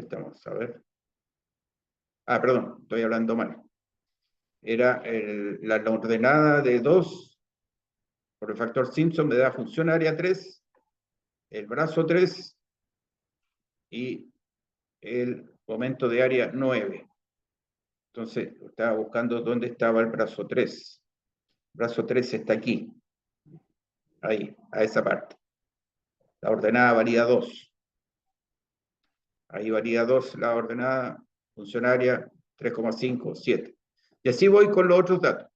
estamos? A ver. Perdón, estoy hablando mal. Era la ordenada de 2 por el factor Simpson, me da funcionaria 3, el brazo 3 y el momento de área 9. Entonces, estaba buscando dónde estaba el brazo 3. El brazo 3 está aquí. Ahí, a esa parte. La ordenada varía 2. Ahí varía 2 la ordenada funcionaria 3,5, 7. Y así voy con los otros datos.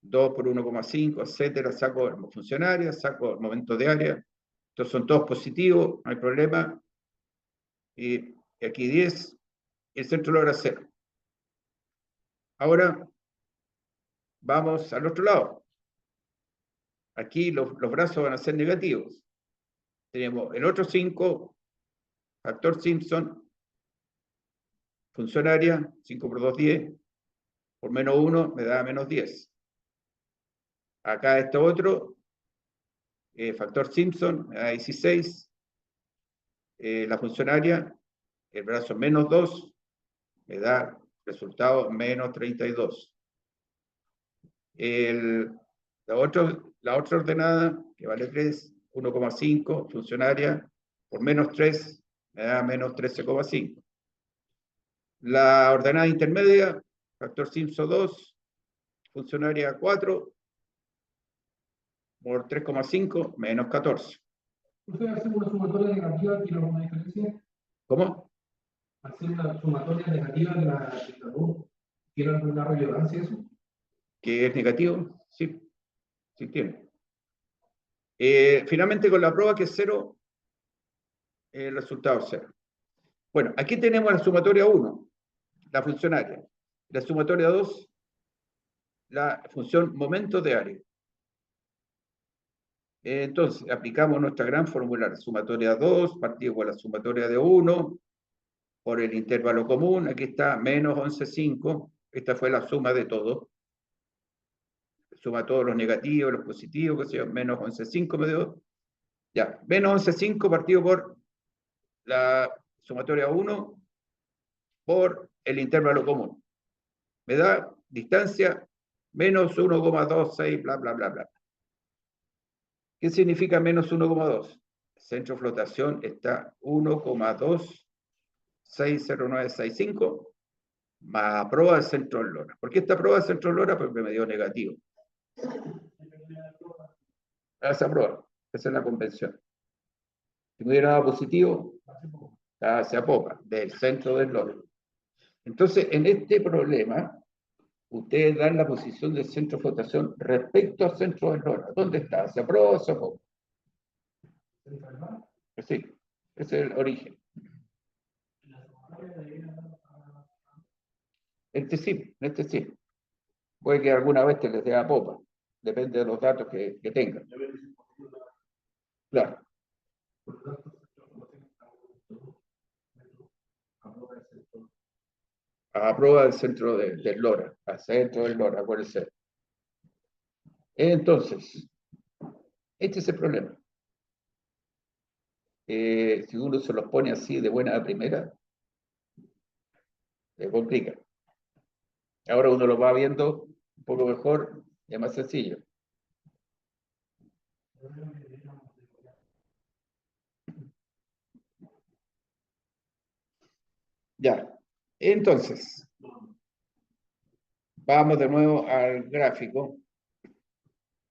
2 por 1,5, etcétera. Saco el funcionario, saco el momento de área. Estos son todos positivos, no hay problema. Y aquí 10. Y el centro logra 0. Ahora vamos al otro lado. Aquí los brazos van a ser negativos. Tenemos el otro 5, factor Simpson, funcionaria, 5 por 2, 10, por menos 1 me da menos 10. Acá este otro, factor Simpson, me da 16. La funcionaria, el brazo menos 2, me da resultado menos 32. La otra ordenada, que vale 3, 1,5, funcionaria, por menos 3, me da menos 13,5. La ordenada intermedia, factor Simpson 2, funcionaria 4, por 3,5, menos 14. ¿Usted hace una sumatoria negativa tiene alguna diferencia? ¿Cómo? ¿Hacer una sumatoria negativa de la luz tiene alguna relevancia eso? ¿Que es negativo? Sí, sí tiene. Finalmente con la prueba que es 0, el resultado es 0. Bueno, aquí tenemos la sumatoria 1, la funcionaria. La sumatoria 2, la función momento de área. Entonces, aplicamos nuestra gran fórmula, sumatoria 2, partido por la sumatoria de 1, por el intervalo común, aquí está menos 11,5, esta fue la suma de todo. Suma todos los negativos, los positivos, que sea menos 11,5 me dio. Ya, menos 11,5 partido por la sumatoria 1 por el intervalo común. Me da distancia menos 1,26, bla, bla, bla, bla. ¿Qué significa menos 1,2? El centro de flotación está 1,260,965 más prueba del centro del LoRa. ¿Por qué esta prueba del centro del LoRa? Porque me dio negativo. Esa prueba, esa es la convención. Si me hubiera dado positivo, se apopa del centro del LoRa. Entonces, en este problema, ustedes dan la posición del centro de flotación respecto al centro del LoRa. ¿Dónde está? ¿Se aprueba o se apopa? Sí, ese es el origen. Este sí. Puede que alguna vez te les dé a popa. Depende de los datos que tengan. Claro. A prueba del centro del LoRa. Al centro del LoRa, puede ser. Entonces, este es el problema. Si uno se los pone así de buena a primera, se complica. Ahora uno lo va viendo un poco mejor y es más sencillo. Ya, entonces, vamos de nuevo al gráfico.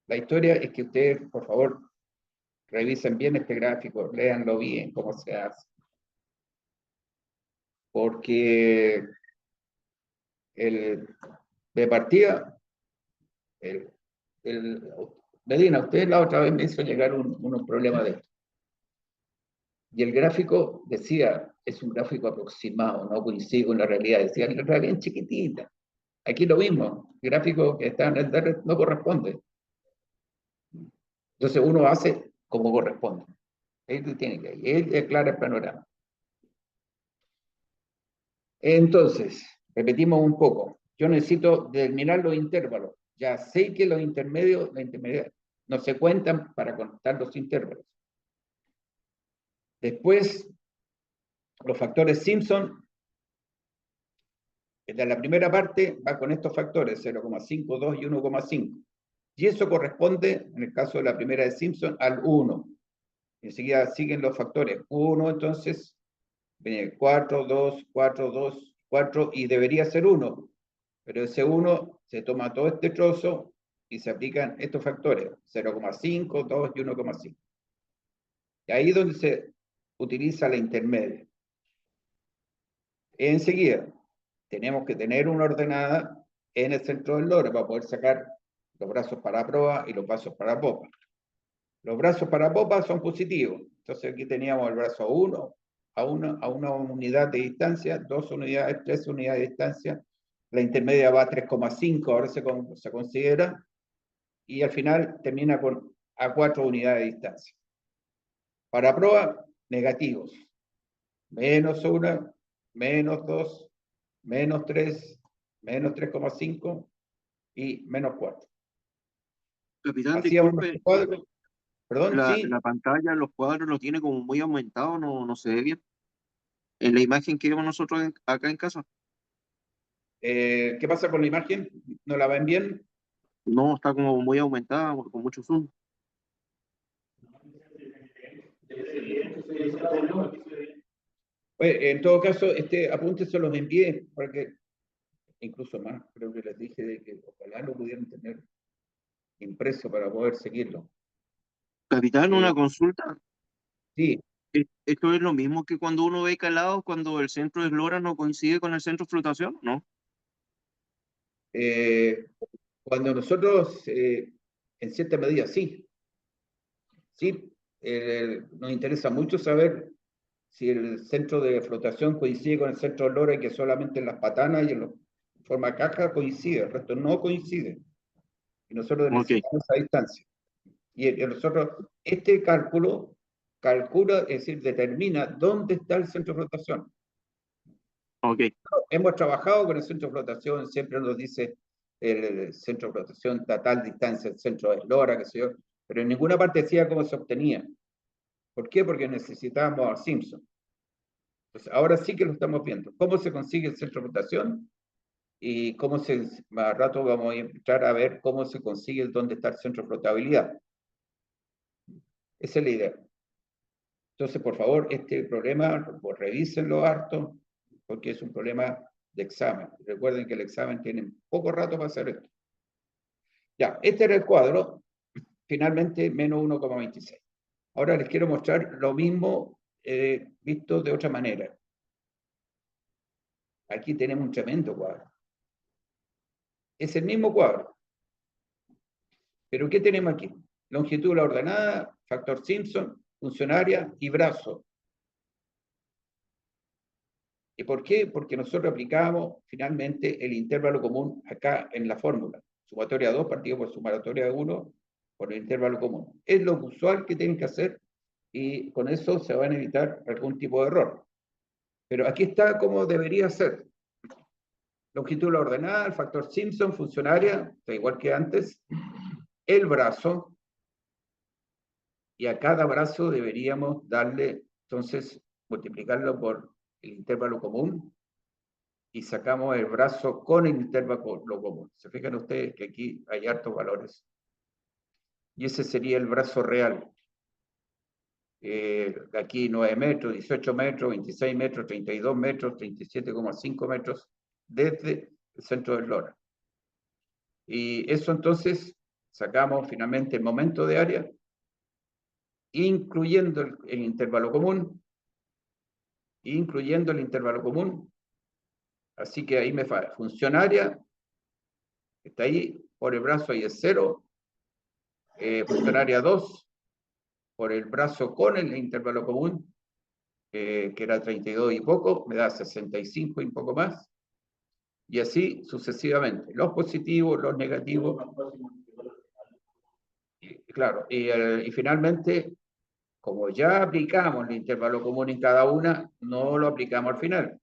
La historia es que ustedes, por favor, revisen bien este gráfico, léanlo bien, cómo se hace. Porque de partida, Medina, usted la otra vez me hizo llegar unos problemas de esto. Y el gráfico decía, es un gráfico aproximado, no coincide con la realidad, decía, la realidad bien chiquitita. Aquí lo mismo, el gráfico que está en el DART no corresponde. Entonces uno hace como corresponde. Él tiene que ir, él aclara el panorama. Entonces, repetimos un poco. Yo necesito determinar los intervalos. Ya sé que los intermedios no se cuentan para contar los intervalos. Después, los factores Simpson. De la primera parte va con estos factores, 0,5, 2 y 1,5. Y eso corresponde, en el caso de la primera de Simpson, al 1. Enseguida siguen los factores 1, entonces, 4, 2, 4, 2, 4, y debería ser 1. Pero ese 1 se toma todo este trozo y se aplican estos factores, 0,5, 2 y 1,5. Y ahí es donde se utiliza la intermedia. Enseguida, tenemos que tener una ordenada en el centro del LoRa para poder sacar los brazos para proa y los brazos para popa. Los brazos para popa son positivos. Entonces aquí teníamos el brazo 1 a una unidad de distancia, 2 unidades, 3 unidades de distancia. La intermedia va a 3,5, ahora se considera. Y al final termina a 4 unidades de distancia. Para proa, negativos. Menos 1, menos 2, menos 3, menos 3,5 y menos 4. Capitán, Hacíamos disculpe, nuestro cuadro. Perdón, sí. la pantalla, los cuadros lo tiene como muy aumentado, no se ve bien. En la imagen que vemos nosotros acá en casa, ¿Qué pasa con la imagen? ¿No la ven bien? no está como muy aumentada, con mucho zoom. Pues, en todo caso, este apunte se los envié, porque incluso más, creo que les dije de que ojalá lo pudieran tener impreso para poder seguirlo. Capitán, una consulta. Sí, ¿Esto es lo mismo que cuando uno ve calados, cuando el centro de LoRa no coincide con el centro de flotación? ¿No? cuando nosotros, en cierta medida, sí. Sí, nos interesa mucho saber si el centro de flotación coincide con el centro de LoRa y que solamente en las patanas y en forma caja coincide, el resto no coincide. Y nosotros necesitamos esa distancia. Y nosotros, este cálculo calcula, es decir, determina dónde está el centro de flotación. Ok. Hemos trabajado con el centro de flotación, siempre nos dice el centro de flotación a tal distancia, el centro de LoRa, qué sé yo, pero en ninguna parte decía cómo se obtenía. ¿Por qué? Porque necesitábamos a Simpson. Entonces, ahora sí que lo estamos viendo. ¿Cómo se consigue el centro de flotación? Y más rato vamos a entrar a ver cómo se consigue dónde está el centro de flotabilidad. Esa es la idea. Entonces, por favor, este problema, pues, revísenlo harto, porque es un problema de examen. Recuerden que el examen tiene poco rato para hacer esto. Ya, este era el cuadro, finalmente menos 1,26. Ahora les quiero mostrar lo mismo visto de otra manera. Aquí tenemos un tremendo cuadro. Es el mismo cuadro. Pero ¿qué tenemos aquí? Longitud de la ordenada, factor Simpson, funcionaria y brazo. ¿Y por qué? Porque nosotros aplicamos finalmente el intervalo común acá en la fórmula. Sumatoria 2 partido por sumatoria 1 por el intervalo común. Es lo usual que tienen que hacer y con eso se van a evitar algún tipo de error. Pero aquí está como debería ser. Longitud de la ordenada, el factor Simpson, funcionaria, igual que antes, el brazo, y a cada brazo deberíamos darle, entonces, multiplicarlo por el intervalo común, y sacamos el brazo con el intervalo común. Se fijan ustedes que aquí hay hartos valores. Y ese sería el brazo real. Aquí 9 metros, 18 metros, 26 metros, 32 metros, 37,5 metros desde el centro del Lora. Y eso entonces sacamos finalmente el momento de área, incluyendo el intervalo común, así que ahí me falla. Funcionaria, está ahí, por el brazo ahí es 0, funcionaria 2, por el brazo con el intervalo común, que era 32 y poco, me da 65 y un poco más, y así sucesivamente, los positivos, los negativos, claro, y finalmente, como ya aplicamos el intervalo común en cada una, no lo aplicamos al final.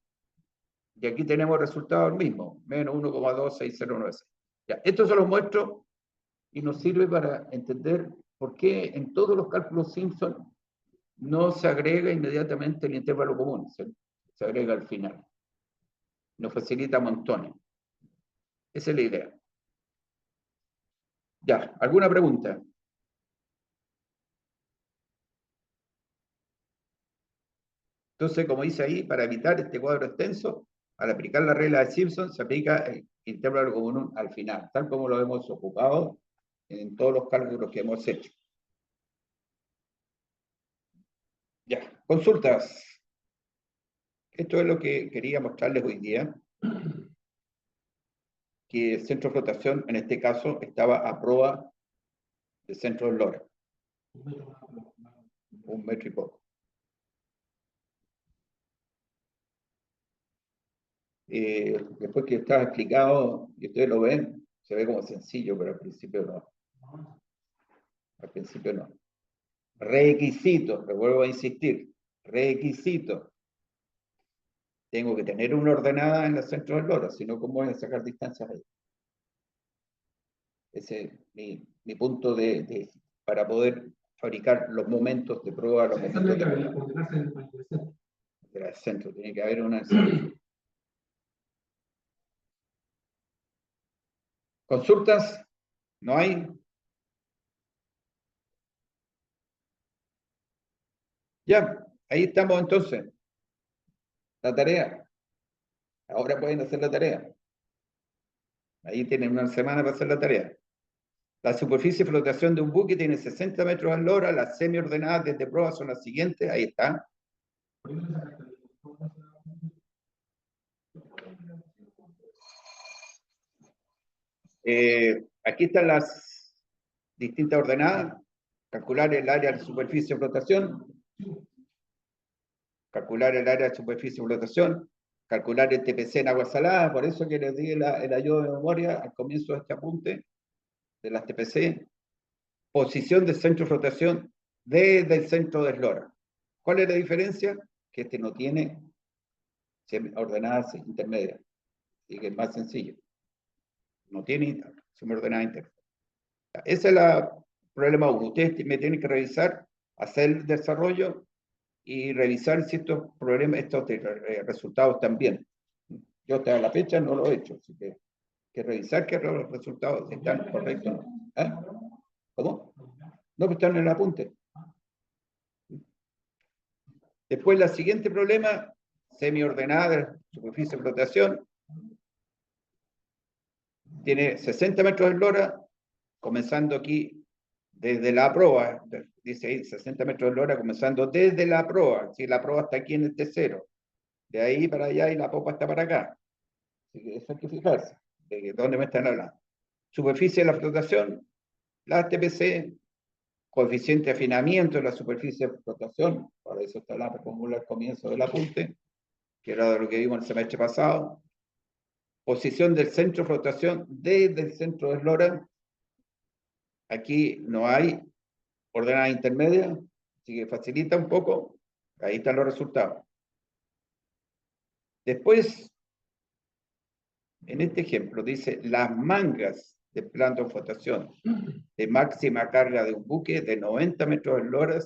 Y aquí tenemos el resultado mismo, menos 1,26096. Ya, esto se los muestro y nos sirve para entender por qué en todos los cálculos Simpson no se agrega inmediatamente el intervalo común, se agrega al final. Nos facilita montones. Esa es la idea. Ya, ¿alguna pregunta? Entonces, como dice ahí, para evitar este cuadro extenso, al aplicar la regla de Simpson, se aplica el intervalo común al final, tal como lo hemos ocupado en todos los cálculos que hemos hecho. Ya, consultas. Esto es lo que quería mostrarles hoy día, que el centro de flotación, en este caso, estaba a proa del centro del Lora. 1 metro y poco. Después que está explicado, y ustedes lo ven, se ve como sencillo, pero al principio no. Al principio no. Requisitos, lo vuelvo a insistir, requisitos. Tengo que tener una ordenada en el centro del Lora, si no, ¿cómo voy a sacar distancias ahí? Ese es mi punto para poder fabricar los momentos de prueba, los momentos del centro. Tiene que haber una. ¿Consultas? ¿No hay? Ya, ahí estamos entonces. La tarea. Ahora pueden hacer la tarea. Ahí tienen una semana para hacer la tarea. La superficie de flotación de un buque tiene 60 metros al hora. Las semi-ordenadas desde prueba son las siguientes. Ahí está. Aquí están las distintas ordenadas. Calcular el área de superficie de flotación. Calcular el área de superficie de flotación. Calcular el TPC en agua salada. Por eso que les di el ayuda de memoria al comienzo de este apunte de las TPC. Posición del centro de flotación desde el centro del Lora. ¿Cuál es la diferencia? Que este no tiene ordenadas intermedias. Así que es más sencillo. No tiene ordenada interna. Ese es el problema 1. Ustedes me tienen que revisar, hacer el desarrollo y revisar si estos problemas, estos resultados también. Yo hasta la fecha no lo he hecho, así que hay que revisar que los resultados están correctos. ¿Eh? ¿Cómo? No, pues están en el apunte. Después, el siguiente problema, semi-ordenada, superficie de flotación, tiene 60 metros de eslora, comenzando aquí desde la proa, dice ahí 60 metros de eslora, comenzando desde la proa, si la proa está aquí en el T0, de ahí para allá y la popa está para acá. Así que eso hay que fijarse, de dónde me están hablando. Superficie de la flotación, la TPC, coeficiente de afinamiento de la superficie de flotación, para eso está la fórmula al comienzo del apunte, que era de lo que vimos el semestre pasado. Posición del centro de flotación desde el centro de eslora. Aquí no hay ordenada intermedia, así que facilita un poco. Ahí están los resultados. Después, en este ejemplo, dice las mangas de plano de flotación de máxima carga de un buque de 90 metros de eslora,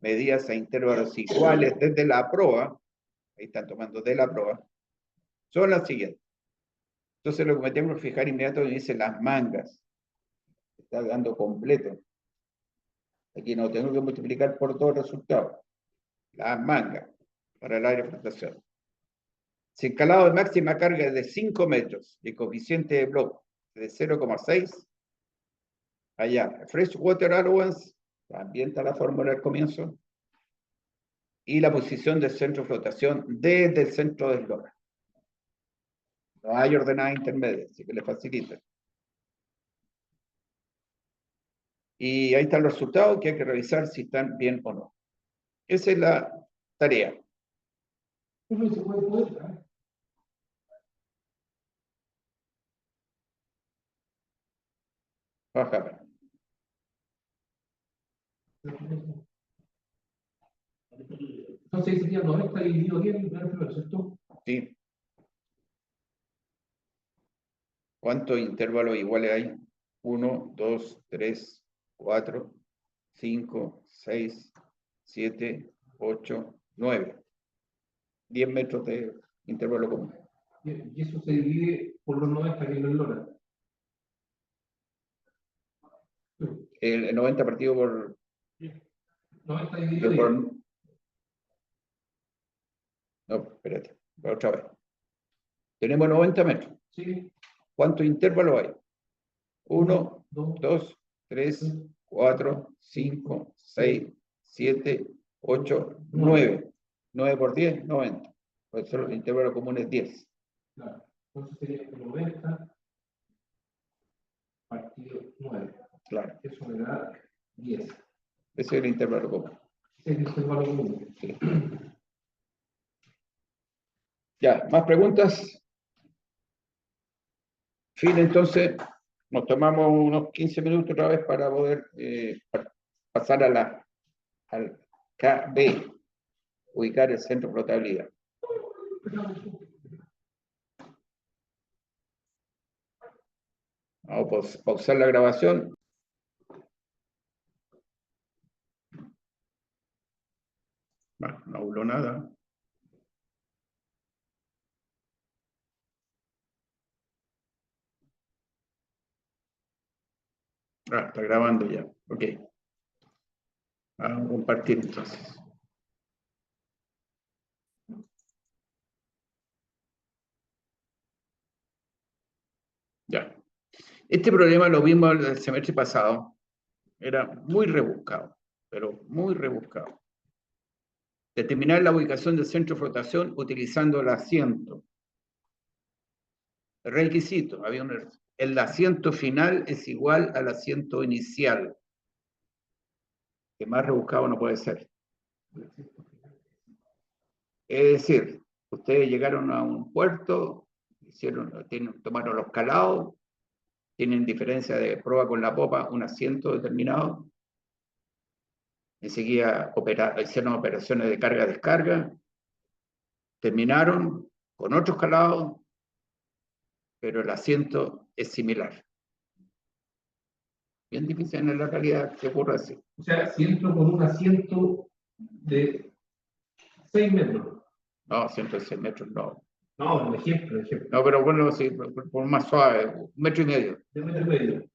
medidas a intervalos iguales desde la proa, ahí están tomando de la proa, son las siguientes. Entonces lo que me tengo que fijar inmediato dice las mangas. Está dando completo. Aquí no tengo que multiplicar por 2 resultados. Las mangas para el área de flotación. Si el calado de máxima carga es de 5 metros y coeficiente de bloque de 0,6, allá, freshwater allowance, también está la fórmula al comienzo, y la posición del centro de flotación desde el centro de eslora. No hay ordenada intermedia, así que le facilita. Y ahí están los resultados que hay que revisar si están bien o no. Esa es la tarea. Uno se puede poder, Baja. Entonces sería 90 dividido 10, ¿cierto? Sí. ¿Cuántos intervalos iguales hay? 1, 2, 3, 4, 5, 6, 7, 8, 9. 10 metros de intervalo común. Y eso se divide por los 90 que es la eslora. El 90 partido por... 90 dividido 10. No, espérate, otra vez. Tenemos 90 metros. Sí. ¿Cuántos intervalos hay? 1, 2, 2, 3, 4, 5, 6, 7, 8, 9. 9 por 10, 90. Por eso el intervalo común es 10. Claro. Entonces sería 90 partido 9. Claro. Eso me da 10. Ese es el intervalo común. Ese es el intervalo común. Sí. Ya, ¿más preguntas? Fin, entonces, nos tomamos unos 15 minutos otra vez para poder pasar al KB, ubicar el centro de flotabilidad. Vamos a pausar la grabación. No habló nada. Está grabando ya. Ok. Vamos a compartir entonces. Ya. Este problema lo vimos el semestre pasado. Era muy rebuscado, pero muy rebuscado. Determinar la ubicación del centro de flotación utilizando el asiento. Requisito, el asiento final es igual al asiento inicial. Que más rebuscado no puede ser. Es decir, ustedes llegaron a un puerto, tomaron los calados, tienen diferencia de proa con la popa, un asiento determinado. Enseguida hicieron operaciones de carga-descarga, terminaron con otros calados, pero el asiento es similar. Bien difícil en la realidad que ocurra así. O sea, si entro con un asiento de 6 metros. No, 106 metros no. No, un ejemplo. No, pero bueno, sí, por más suave, 1,5 metros. De 1,5 metros.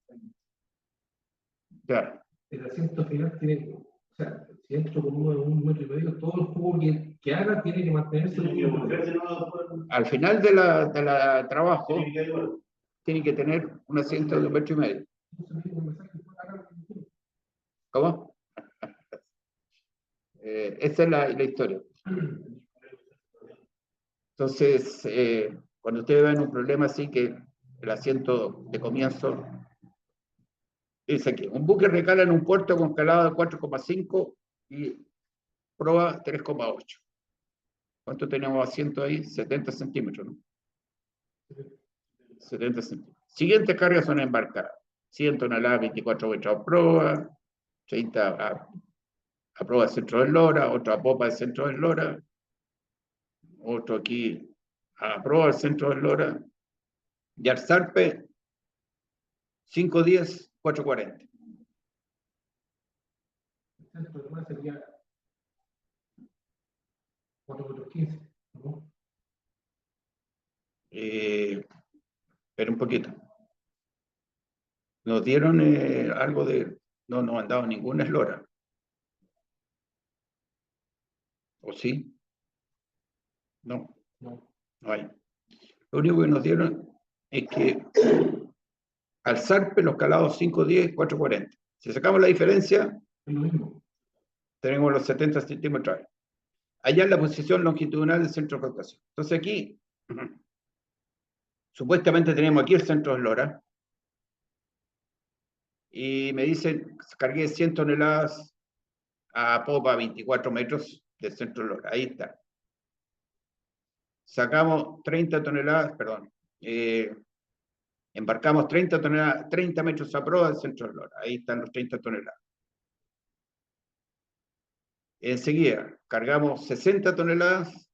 Claro. El asiento final tiene, o sea, si entro con uno de 1,5 metros, todo el juego que haga tiene que mantenerse. Al final de la trabajo, tiene que tener un asiento de 1,5 metros. ¿Cómo? Esa es la historia. Entonces, cuando ustedes ven un problema así, que el asiento de comienzo dice aquí, un buque recala en un puerto con calado de 4,5 y proa 3,8. ¿Cuánto tenemos asiento ahí? 70 centímetros, ¿no? 70 centímetros. Siguientes cargas son embarcadas. 100 toneladas, 24 metros a proa, 30 a proa del centro del Lora, otro a popa del centro del Lora, otro aquí a proa del centro del Lora, y al zarpe 5,10, 4,40. El centro de mar sería 4,15 metros, ¿no? Espera un poquito. Nos dieron algo de... No nos han dado ninguna eslora. ¿O sí? No, No. no hay. Lo único que nos dieron es que al zarpe los calados 5,10, 4,40. Si sacamos la diferencia, Es lo mismo. tenemos los 70 centímetros. Allá es la posición longitudinal del centro de flotación. Entonces aquí, supuestamente tenemos aquí el centro de eslora, y me dicen, cargué 100 toneladas a popa 24 metros del centro de eslora. Ahí está. Sacamos 30 toneladas, perdón, embarcamos 30 toneladas, 30 metros a proa del centro de eslora. Ahí están los 30 toneladas. Enseguida, cargamos 60 toneladas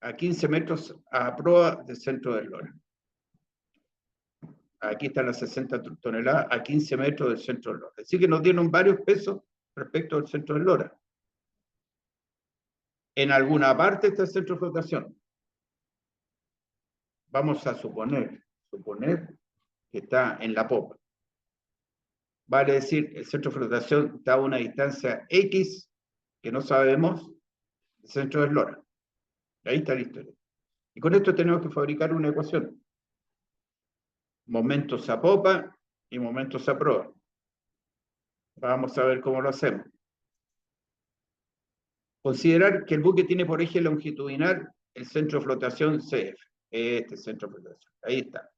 a 15 metros a proa del centro del Lora. Aquí están las 60 toneladas a 15 metros del centro del Lora. Así que nos dieron varios pesos respecto al centro del Lora. En alguna parte está el centro de flotación. Vamos a suponer que está en la popa. Vale decir, el centro de flotación está a una distancia X, que no sabemos, del centro del Lora. Ahí está la historia. Y con esto tenemos que fabricar una ecuación. Momentos a popa y momentos a proa. Vamos a ver cómo lo hacemos. Considerar que el buque tiene por eje longitudinal el centro de flotación CF. Este centro de flotación. Ahí está.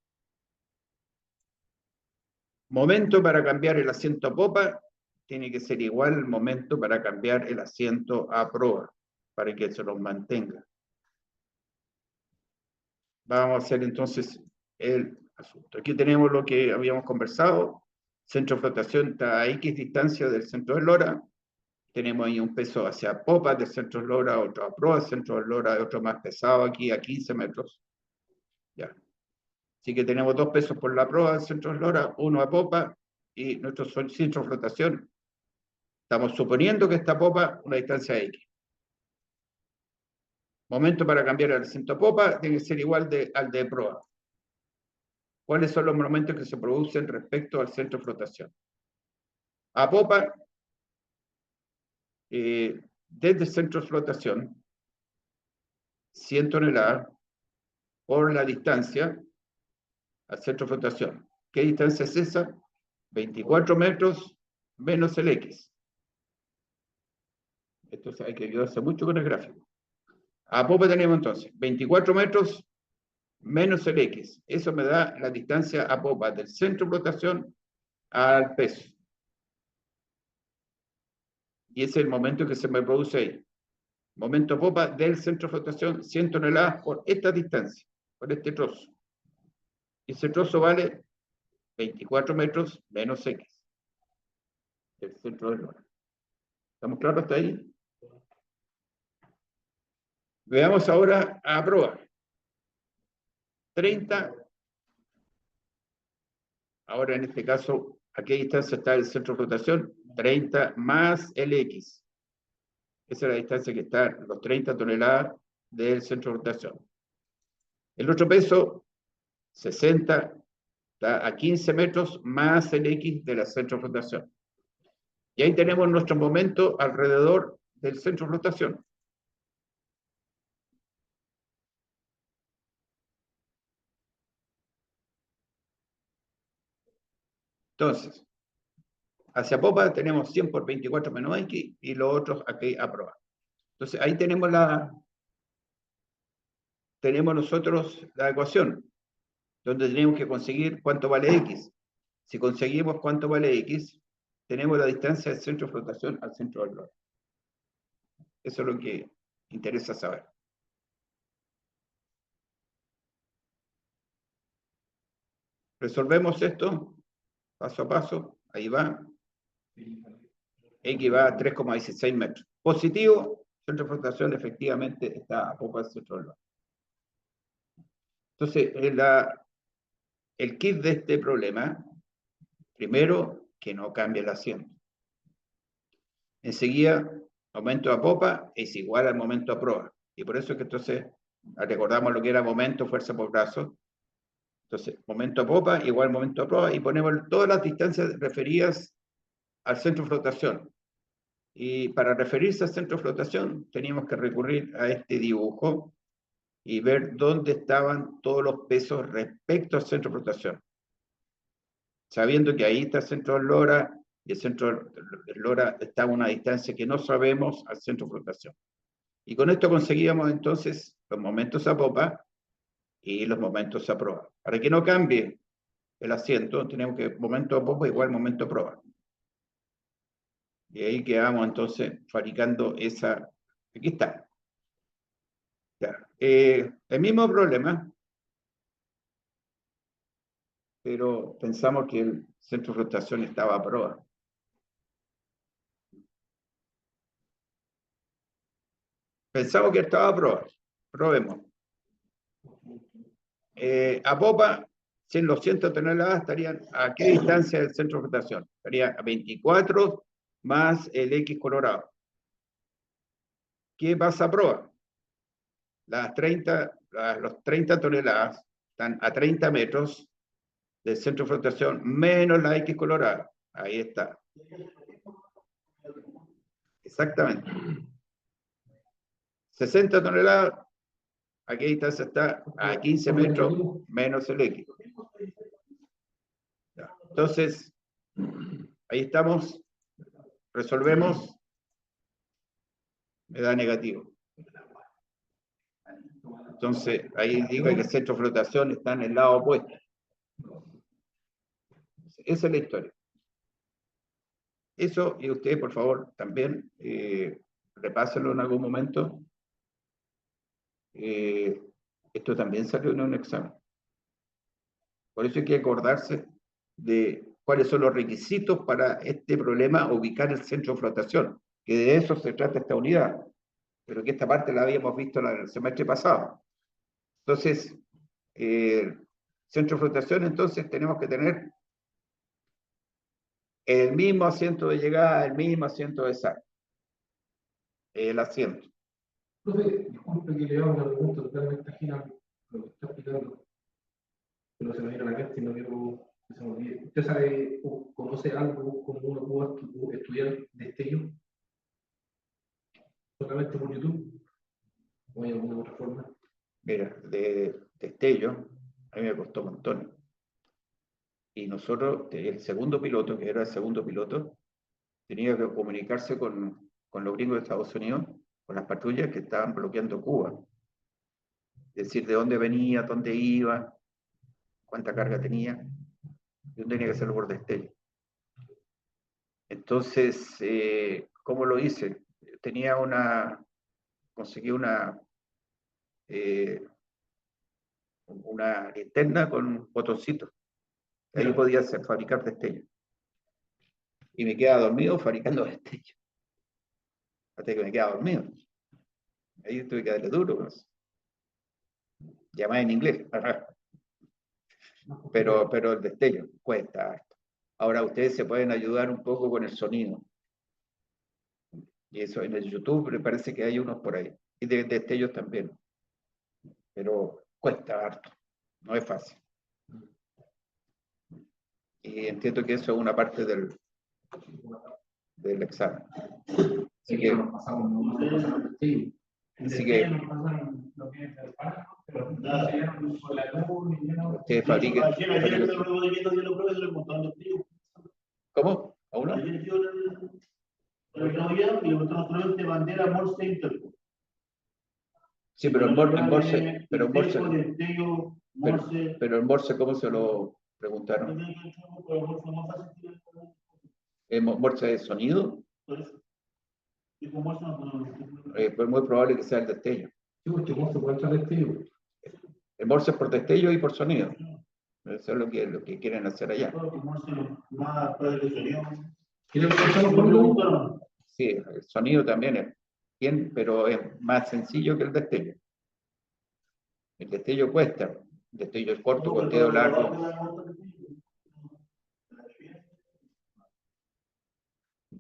Momento para cambiar el asiento a popa tiene que ser igual al momento para cambiar el asiento a proa, para que se los mantenga. Vamos a hacer entonces el asunto. Aquí tenemos lo que habíamos conversado. Centro de flotación está a X distancia del centro del Lora. Tenemos ahí un peso hacia popa del centro del Lora, otro a proa del centro del Lora, otro más pesado aquí a 15 metros. Ya. Así que tenemos 2 pesos por la proa del centro del Lora, uno a popa, y nuestro centro de flotación. Estamos suponiendo que esta popa una distancia X. Momento para cambiar el asiento a popa tiene que ser igual al de proa. ¿Cuáles son los momentos que se producen respecto al centro de flotación? A popa, desde el centro de flotación, 100 toneladas por la distancia al centro de flotación. ¿Qué distancia es esa? 24 metros menos el X. Esto hay que ayudarse mucho con el gráfico. A popa tenemos entonces 24 metros menos el X. Eso me da la distancia a popa del centro de flotación al peso. Y ese es el momento que se me produce ahí. Momento a popa del centro de flotación, 100 toneladas por esta distancia, por este trozo. Y ese trozo vale 24 metros menos X. El centro del Lora. ¿Estamos claros hasta ahí? Veamos ahora a proa. 30. Ahora en este caso, ¿a qué distancia está el centro de flotación? 30 más el X. Esa es la distancia que están los 30 toneladas del centro de flotación. El otro peso, 60, está a 15 metros más el X de la centro de flotación. Y ahí tenemos nuestro momento alrededor del centro de flotación. Entonces, hacia popa tenemos 100 por 24 menos X y los otros aquí aprobados. Entonces, ahí tenemos nosotros la ecuación, donde tenemos que conseguir cuánto vale X. Si conseguimos cuánto vale X, tenemos la distancia del centro de flotación al centro del lora. Eso es lo que interesa saber. Resolvemos esto paso a paso. Ahí va. X va a 3,16 metros. Positivo, centro de flotación efectivamente está a popa del centro del lora. Entonces, el kit de este problema, primero, que no cambie el asiento. Enseguida, momento a popa es igual al momento a proa. Y por eso es que entonces recordamos lo que era momento, fuerza por brazo. Entonces, momento a popa igual momento a proa y ponemos todas las distancias referidas al centro de flotación. Y para referirse al centro de flotación teníamos que recurrir a este dibujo y ver dónde estaban todos los pesos respecto al centro de flotación. Sabiendo que ahí está el centro del lora y el centro del lora está a una distancia que no sabemos al centro de flotación. Y con esto conseguíamos entonces los momentos a popa y los momentos a proa. Para que no cambie el asiento, tenemos que momento a popa igual momento a proa. Y ahí quedamos entonces fabricando esa. Aquí está. Ya. El mismo problema, pero pensamos que el centro de flotación estaba a proa. Pensamos que estaba a proa. Probemos. A popa, si los 100 toneladas estarían a qué distancia del centro de flotación? Estaría a 24 más el X colorado. ¿Qué pasa a proa? Los 30 toneladas están a 30 metros del centro de flotación menos la X colorada. Ahí está. Exactamente. 60 toneladas, aquí distancia está a 15 metros menos el X. Entonces, ahí estamos, resolvemos, me da negativo. Entonces, ahí digo que el centro de flotación está en el lado opuesto. Esa es la historia. Eso, y ustedes, por favor, también repásenlo en algún momento. Esto también salió en un examen. Por eso hay que acordarse de cuáles son los requisitos para este problema, ubicar el centro de flotación, que de eso se trata esta unidad, pero que esta parte la habíamos visto en el semestre pasado. Entonces, centro de flotación, entonces tenemos que tener el mismo asiento de llegada, el mismo asiento de salida. El asiento. Profe, disculpe que le haga una pregunta totalmente ajena a lo que está explicando, pero se me viene a la mente y no quiero que se me olvide. ¿Usted sabe o conoce algo como uno puede estudiar destello? ¿Solamente por YouTube? ¿O hay alguna otra forma? Mira, de destello, a mí me costó un montón. Y nosotros, el segundo piloto, que era el segundo piloto, tenía que comunicarse con los gringos de Estados Unidos, con las patrullas que estaban bloqueando Cuba. Es decir, de dónde venía, dónde iba, cuánta carga tenía, y dónde tenía que hacerlo por destello. Entonces, ¿cómo lo hice? Conseguí una linterna con botoncitos. Ahí podía fabricar destello. Y me quedaba dormido fabricando destello. Hasta que me quedaba dormido. Ahí tuve que darle duro. Pues. Llamaba en inglés. Pero el destello cuesta. Ahora ustedes se pueden ayudar un poco con el sonido. Y eso en el YouTube me parece que hay unos por ahí. Y de destellos también. Pero cuesta harto. No es fácil. Y entiendo que eso es una parte del examen. Así que, ustedes fabriquen. ¿Cómo? ¿A uno? Ayer dio el novia y otro de bandera Morse Interpol. Sí, pero el Morse, pero el Morse, Destello, Morse. pero el Morse, ¿cómo se lo preguntaron? ¿Morse de sonido? Dijo Morse, Pues es muy probable que sea el destello. Sí, porque no se puede entrar destello. El Morse es por destello y por sonido. Eso es lo que quieren hacer allá. Morse más para el sonido. ¿Quieres empezar por uno? Sí, el sonido también es bien, pero es más sencillo que el destello. El destello cuesta. El destello es corto, contenido largo.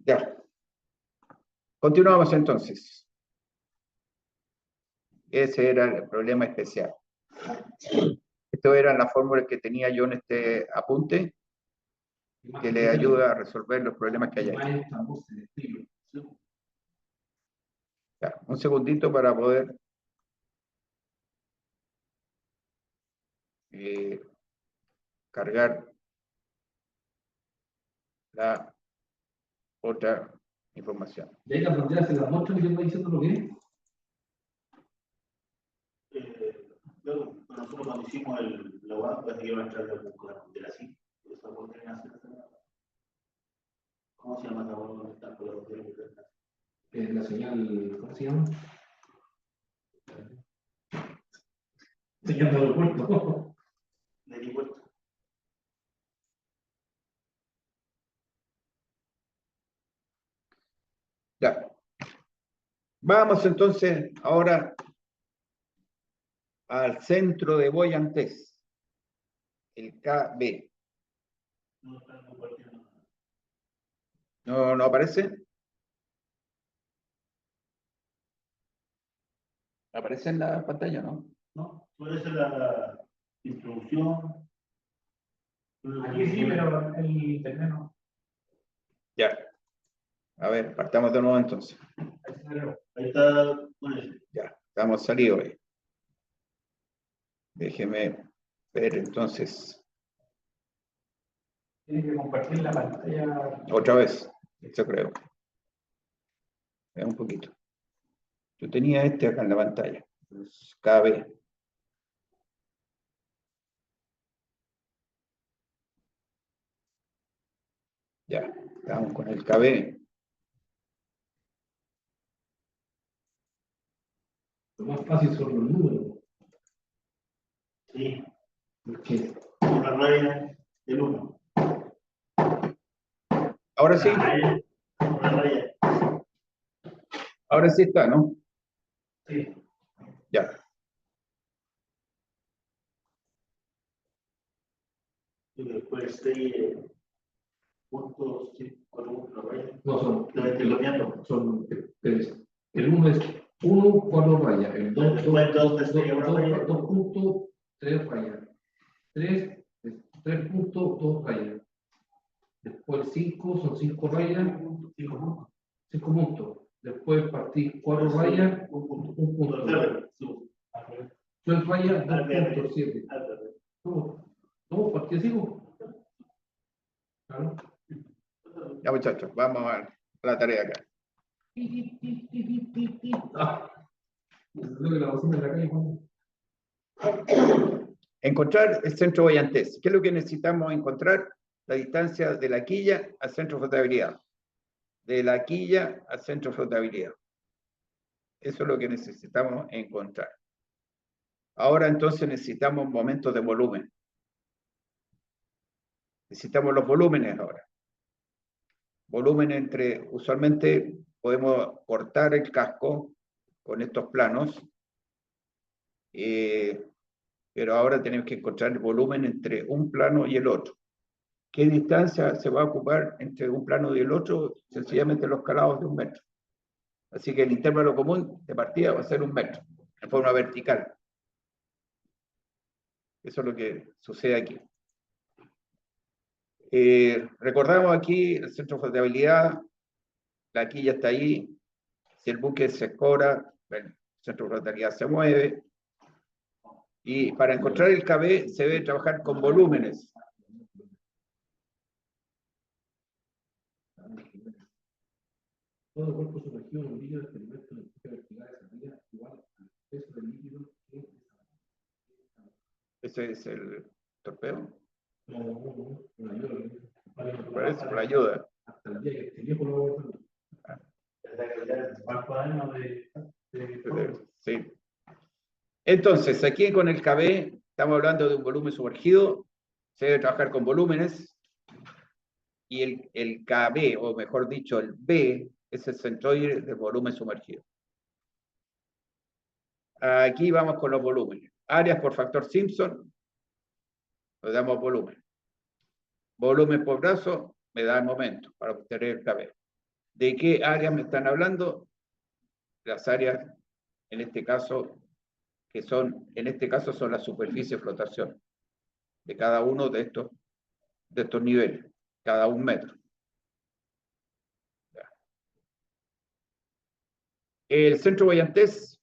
Ya. Continuamos entonces. Ese era el problema especial. Esto eran las fórmulas que tenía yo en este apunte, que le ayuda a resolver los problemas que hay ahí. Ya, un segundito para poder cargar la otra información. ¿Y ahí las banderas se las muestro que yo estoy diciendo lo que es? Nosotros cuando hicimos la web, pues iba a entrar con la bandera así. ¿Cómo se llama la web donde está con la bandera? La señal, ¿cómo se llama? Señal de aeropuerto. De aeropuerto. Ya. Vamos entonces ahora al centro de Boyantes, el KB. No está compartiendo. ¿No aparece? ¿Aparece en la pantalla, no? No, puede ser la introducción. Aquí sí, pero el internet no. Ya. A ver, partamos de nuevo entonces. Ahí está. Ya, estamos salidos ahí. Déjeme ver entonces. Tiene que compartir la pantalla. Otra vez, yo creo. Un poquito. Yo tenía este acá en la pantalla. KB. Ya, estamos con el KB. Lo más fácil son los números. Sí. Porque Una raya del 1. Ahora sí. Una raya. Ahora sí está, ¿no? sí. Ya. Y después 6 puntos, 4 rayas. No, son. Lo estoy cambiando. Son el 1 es 1, 4 rayas. El 2, Después 2 puntos, 3 rayas. 3 puntos, 2 rayas. Después 5 son 5 rayas, 5 puntos. Después partí 4 rayas, 1 punto. 3 rayas, 2 puntos, 7. ¿Cómo? ¿Partí así? Claro. Ya, muchachos, vamos a la tarea acá. Creo que la bocina en la calle, Juan. Encontrar el centro Boyantes. ¿Qué es lo que necesitamos encontrar? La distancia de la quilla al centro de flotabilidad. De la quilla al centro de flotabilidad. Eso es lo que necesitamos encontrar. Ahora entonces necesitamos momentos de volumen. Necesitamos los volúmenes ahora. Volumen entre, usualmente podemos cortar el casco con estos planos, pero ahora tenemos que encontrar el volumen entre un plano y el otro. ¿Qué distancia se va a ocupar entre un plano y el otro? Sencillamente los calados de 1 metro. Así que el intervalo común de partida va a ser 1 metro, en forma vertical. Eso es lo que sucede aquí. Recordamos aquí el centro de flotabilidad, la quilla está ahí, si el buque se escora, el centro de flotabilidad se mueve, y para encontrar el KB se debe trabajar con volúmenes. Todo cuerpo sumergido en un líquido experimento en el vertical de salida igual al peso del líquido que Ese es el torpeo. no ayuda. Parece una ayuda. Hasta el día que esté viejo lo voy a hacer. Sí. Entonces, aquí con el KB estamos hablando de un volumen sumergido. Se debe trabajar con volúmenes. Y el KB, o mejor dicho, el B, es el centroide del volumen sumergido. Aquí vamos con los volúmenes. Áreas por factor Simpson, le damos volumen. Volumen por brazo, me da el momento para obtener el KB. ¿De qué áreas me están hablando? Las áreas, en este caso, son la superficie de flotación de cada uno de estos niveles, cada 1 metro. El centro Boyantès,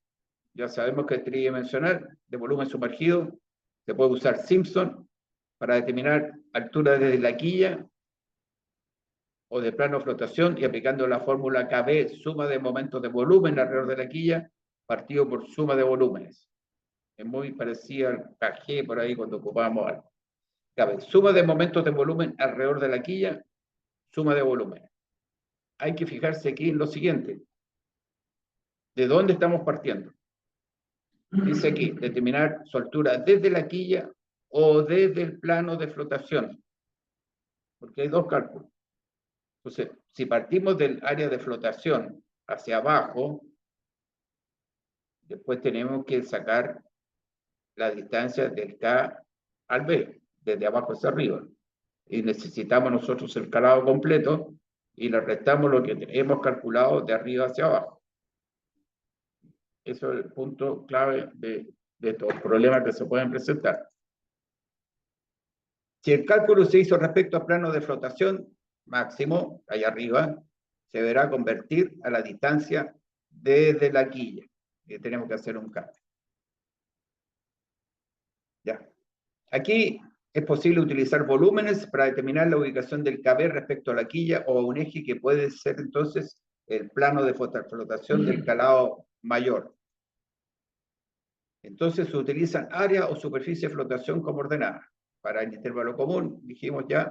ya sabemos que es tridimensional, de volumen sumergido. Se puede usar Simpson para determinar altura desde la quilla o de plano de flotación, y aplicando la fórmula KB, suma de momentos de volumen alrededor de la quilla, partido por suma de volúmenes. Es muy parecida al KG por ahí cuando ocupábamos algo. KB, suma de momentos de volumen alrededor de la quilla, suma de volumen. Hay que fijarse aquí en lo siguiente. ¿De dónde estamos partiendo? Dice aquí, determinar su altura desde la quilla o desde el plano de flotación. Porque hay 2 cálculos. Entonces, si partimos del área de flotación hacia abajo, después tenemos que sacar la distancia del K al B, desde abajo hacia arriba. Y necesitamos nosotros el calado completo y le restamos lo que hemos calculado de arriba hacia abajo. Eso es el punto clave de estos problemas que se pueden presentar. Si el cálculo se hizo respecto a plano de flotación máximo, allá arriba, se deberá convertir a la distancia desde la quilla. Y tenemos que hacer un cambio. Ya. Aquí es posible utilizar volúmenes para determinar la ubicación del KB respecto a la quilla o a un eje que puede ser entonces el plano de flotación del calado mayor. Entonces se utilizan área o superficie de flotación como ordenada. Para el intervalo común, dijimos ya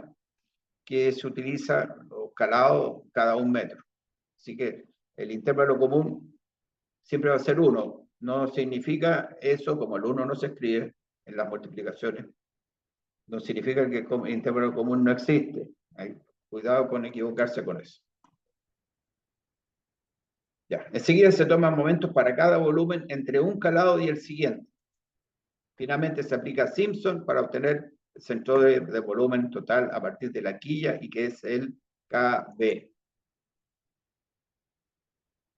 que se utiliza los calados cada 1 metro. Así que el intervalo común siempre va a ser 1. No significa eso, como el 1 no se escribe en las multiplicaciones, no significa que el intervalo común no existe. Cuidado con equivocarse con eso. Ya. Enseguida se toman momentos para cada volumen entre un calado y el siguiente. Finalmente se aplica Simpson para obtener el centro de volumen total a partir de la quilla y que es el KB.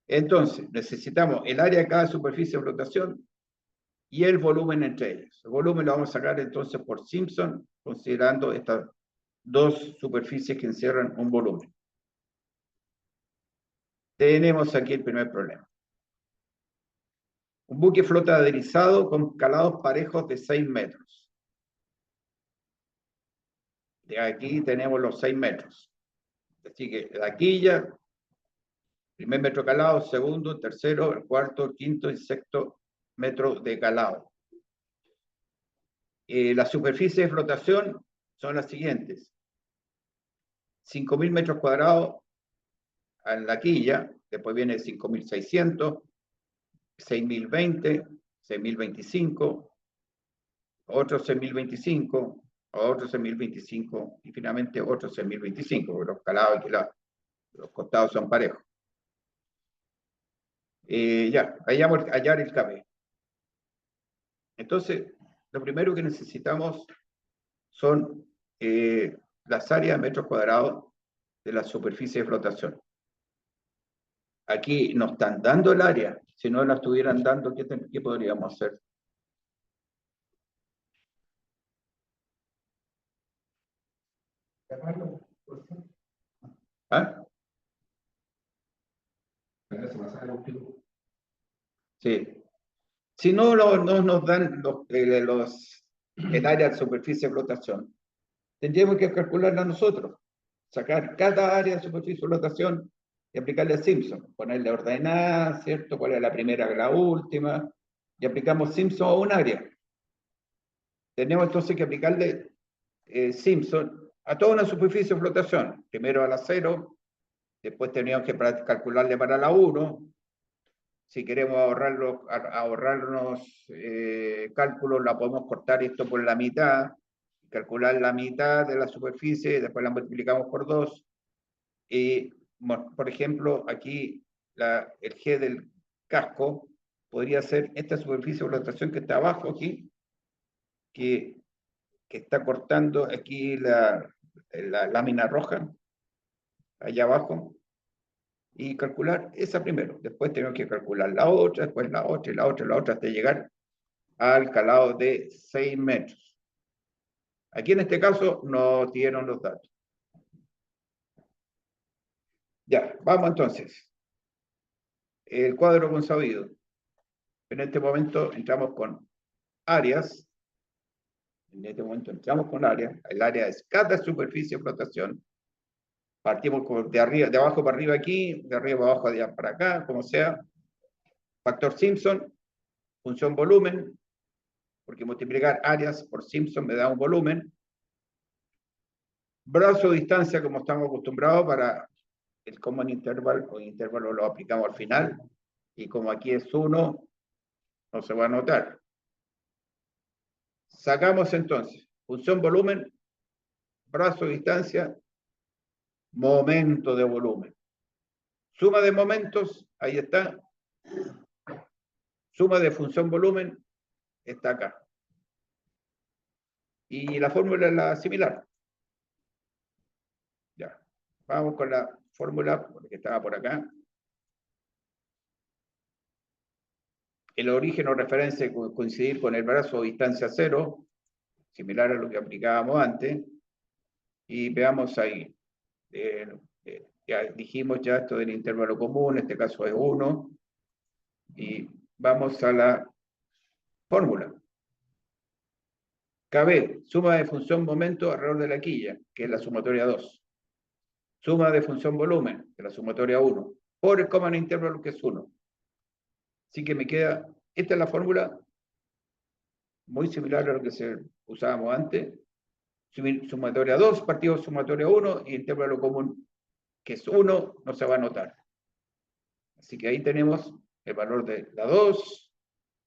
Entonces, necesitamos el área de cada superficie de flotación y el volumen entre ellos. El volumen lo vamos a sacar entonces por Simpson, considerando estas 2 superficies que encierran un volumen. Tenemos aquí el primer problema. Un buque flota aderezado con calados parejos de 6 metros. De aquí tenemos los 6 metros. Así que la quilla, primer metro calado, segundo, tercero, el cuarto, quinto y sexto metro de calado. Las superficies de flotación son las siguientes. 5.000 metros cuadrados en la quilla, después viene 5.600, 6.020, 6.025, otros 6.025, otros 6.025 y finalmente otros 6.025, porque los calados aquí los costados son parejos. Ya, vayamos a hallar el KB. Entonces, lo primero que necesitamos son las áreas de metros cuadrados de la superficie de flotación. Aquí nos están dando el área. Si no la estuvieran dando, ¿qué podríamos hacer? ¿Ah? Sí. Si no, no nos dan el área de superficie de flotación, tendríamos que calcularla nosotros. sacar cada área de superficie de flotación y aplicarle a Simpson, ponerle ordenada, ¿cierto? ¿Cuál es la primera que la última? Y aplicamos Simpson a un área. Tenemos entonces que aplicarle Simpson a toda una superficie de flotación. Primero a la 0, después teníamos que calcularle para la 1. Si queremos ahorrarnos cálculos, la podemos cortar esto por la mitad, calcular la mitad de la superficie, después la multiplicamos por 2. Y, por ejemplo, aquí el G del casco podría ser esta superficie de flotación que está abajo aquí, que está cortando aquí la lámina roja, allá abajo, y calcular esa primero. Después tenemos que calcular la otra, después la otra, y la otra, y la otra, hasta llegar al calado de 6 metros. Aquí en este caso nos dieron los datos. Ya, vamos entonces. El cuadro consabido. En este momento entramos con áreas. En este momento entramos con áreas. El área es cada superficie de flotación. Partimos de abajo para arriba aquí, de arriba para abajo, de allá para acá, como sea. Factor Simpson, función volumen, porque multiplicar áreas por Simpson me da un volumen. Brazo de distancia, como estamos acostumbrados para el common interval, o intervalo lo aplicamos al final, y como aquí es 1, no se va a notar. Sacamos entonces función volumen, brazo de distancia, momento de volumen. Suma de momentos, ahí está. Suma de función volumen, está acá. Y la fórmula es la similar. Ya, vamos con la fórmula, porque estaba por acá. El origen o referencia coincidir con el brazo de distancia 0, similar a lo que aplicábamos antes. Y veamos ahí. Ya dijimos ya esto del intervalo común, en este caso es 1. Y vamos a la fórmula. KB, suma de función momento alrededor de la quilla, que es la sumatoria 2. Suma de función volumen, que es la sumatoria 1. Por el common interval, que es 1. Así que me queda, esta es la fórmula, muy similar a lo que usábamos antes. Sumatoria 2, partido sumatoria 1, y intervalo común, que es 1, no se va a notar. Así que ahí tenemos el valor de la 2,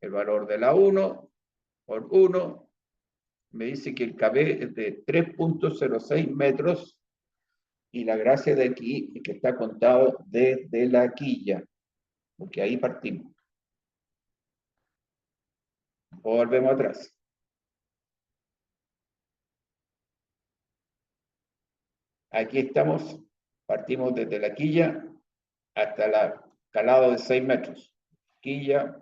el valor de la 1, por 1, me dice que el KB es de 3.06 metros, y la gracia de aquí es que está contado desde la quilla, porque ahí partimos. Volvemos atrás. Aquí estamos, partimos desde la quilla hasta el calado de 6 metros. Quilla,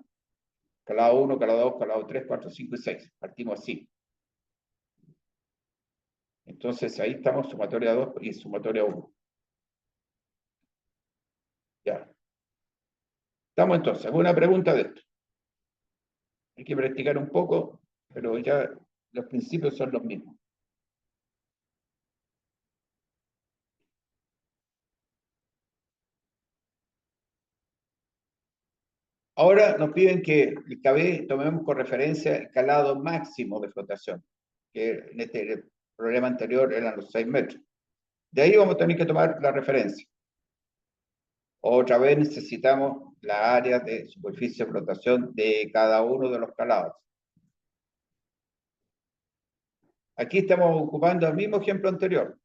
calado 1, calado 2, calado 3, 4, 5 y 6. Partimos así. Entonces ahí estamos, sumatoria 2 y sumatoria 1. Ya. Estamos entonces. ¿Alguna pregunta de esto? Hay que practicar un poco, pero ya los principios son los mismos. Ahora nos piden que el KB tomemos con referencia el calado máximo de flotación, que en este problema anterior eran los 6 metros. De ahí vamos a tener que tomar la referencia. Otra vez necesitamos la área de superficie de flotación de cada uno de los calados. Aquí estamos ocupando el mismo ejemplo anterior,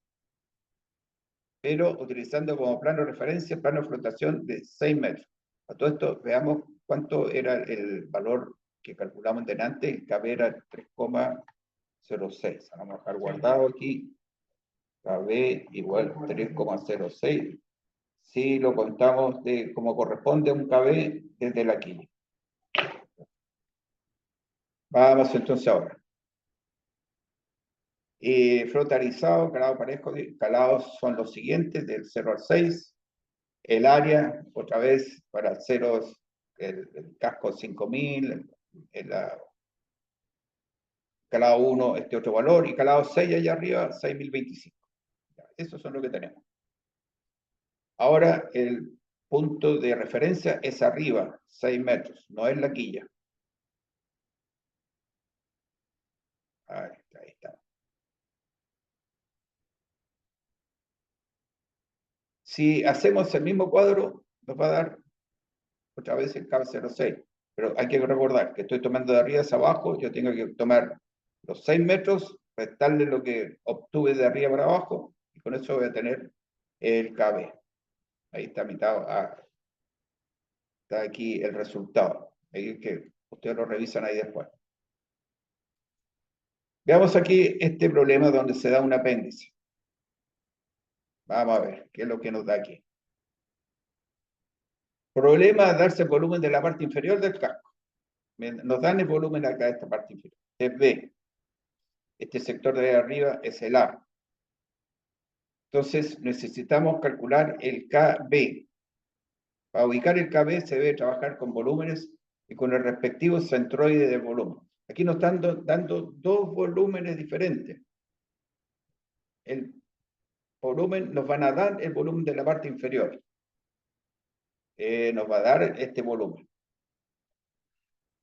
pero utilizando como plano de referencia el plano de flotación de 6 metros. A todo esto, veamos cuánto era el valor que calculamos delante. El KB era 3,06. Vamos a dejar guardado aquí. KB igual 3,06. Si lo contamos como corresponde a un KB desde la quilla. Vamos entonces ahora. Flotarizado, calado parejo, calados son los siguientes, del 0 al 6. El área, otra vez, para ceros, el casco 5000, calado 1, este otro valor, y calado 6 allá arriba, 6025. esos son lo que tenemos. Ahora el punto de referencia es arriba, 6 metros, no es la quilla. Ahí está. Si hacemos el mismo cuadro, nos va a dar otra vez el cabo 0,6. Pero hay que recordar que estoy tomando de arriba hacia abajo, yo tengo que tomar los 6 metros, restarle lo que obtuve de arriba para abajo, y con eso voy a tener el KB. Ahí está mitad A. Está aquí el resultado. Ahí que ustedes lo revisan ahí después. Veamos aquí este problema donde se da un apéndice. Vamos a ver qué es lo que nos da aquí. Problema de darse el volumen de la parte inferior del casco. Nos dan el volumen acá de esta parte inferior. Es B. Este sector de ahí arriba es el A. Entonces necesitamos calcular el KB. Para ubicar el KB se debe trabajar con volúmenes y con el respectivo centroide de volumen. Aquí nos están dando dos volúmenes diferentes. El volumen, nos van a dar el volumen de la parte inferior. Nos va a dar este volumen.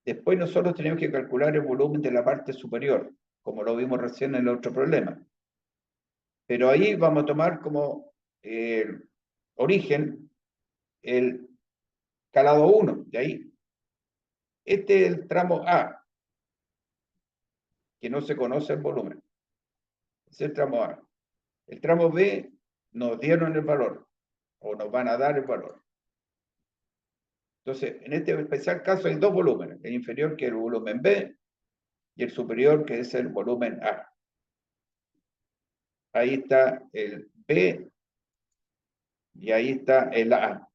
Después nosotros tenemos que calcular el volumen de la parte superior, como lo vimos recién en el otro problema. Pero ahí vamos a tomar como origen el calado 1, de ahí. Este es el tramo A, que no se conoce el volumen. Es el tramo A. El tramo B nos dieron el valor, o nos van a dar el valor. Entonces, en este especial caso hay dos volúmenes, el inferior que es el volumen B y el superior que es el volumen A. Ahí está el B y ahí está el A.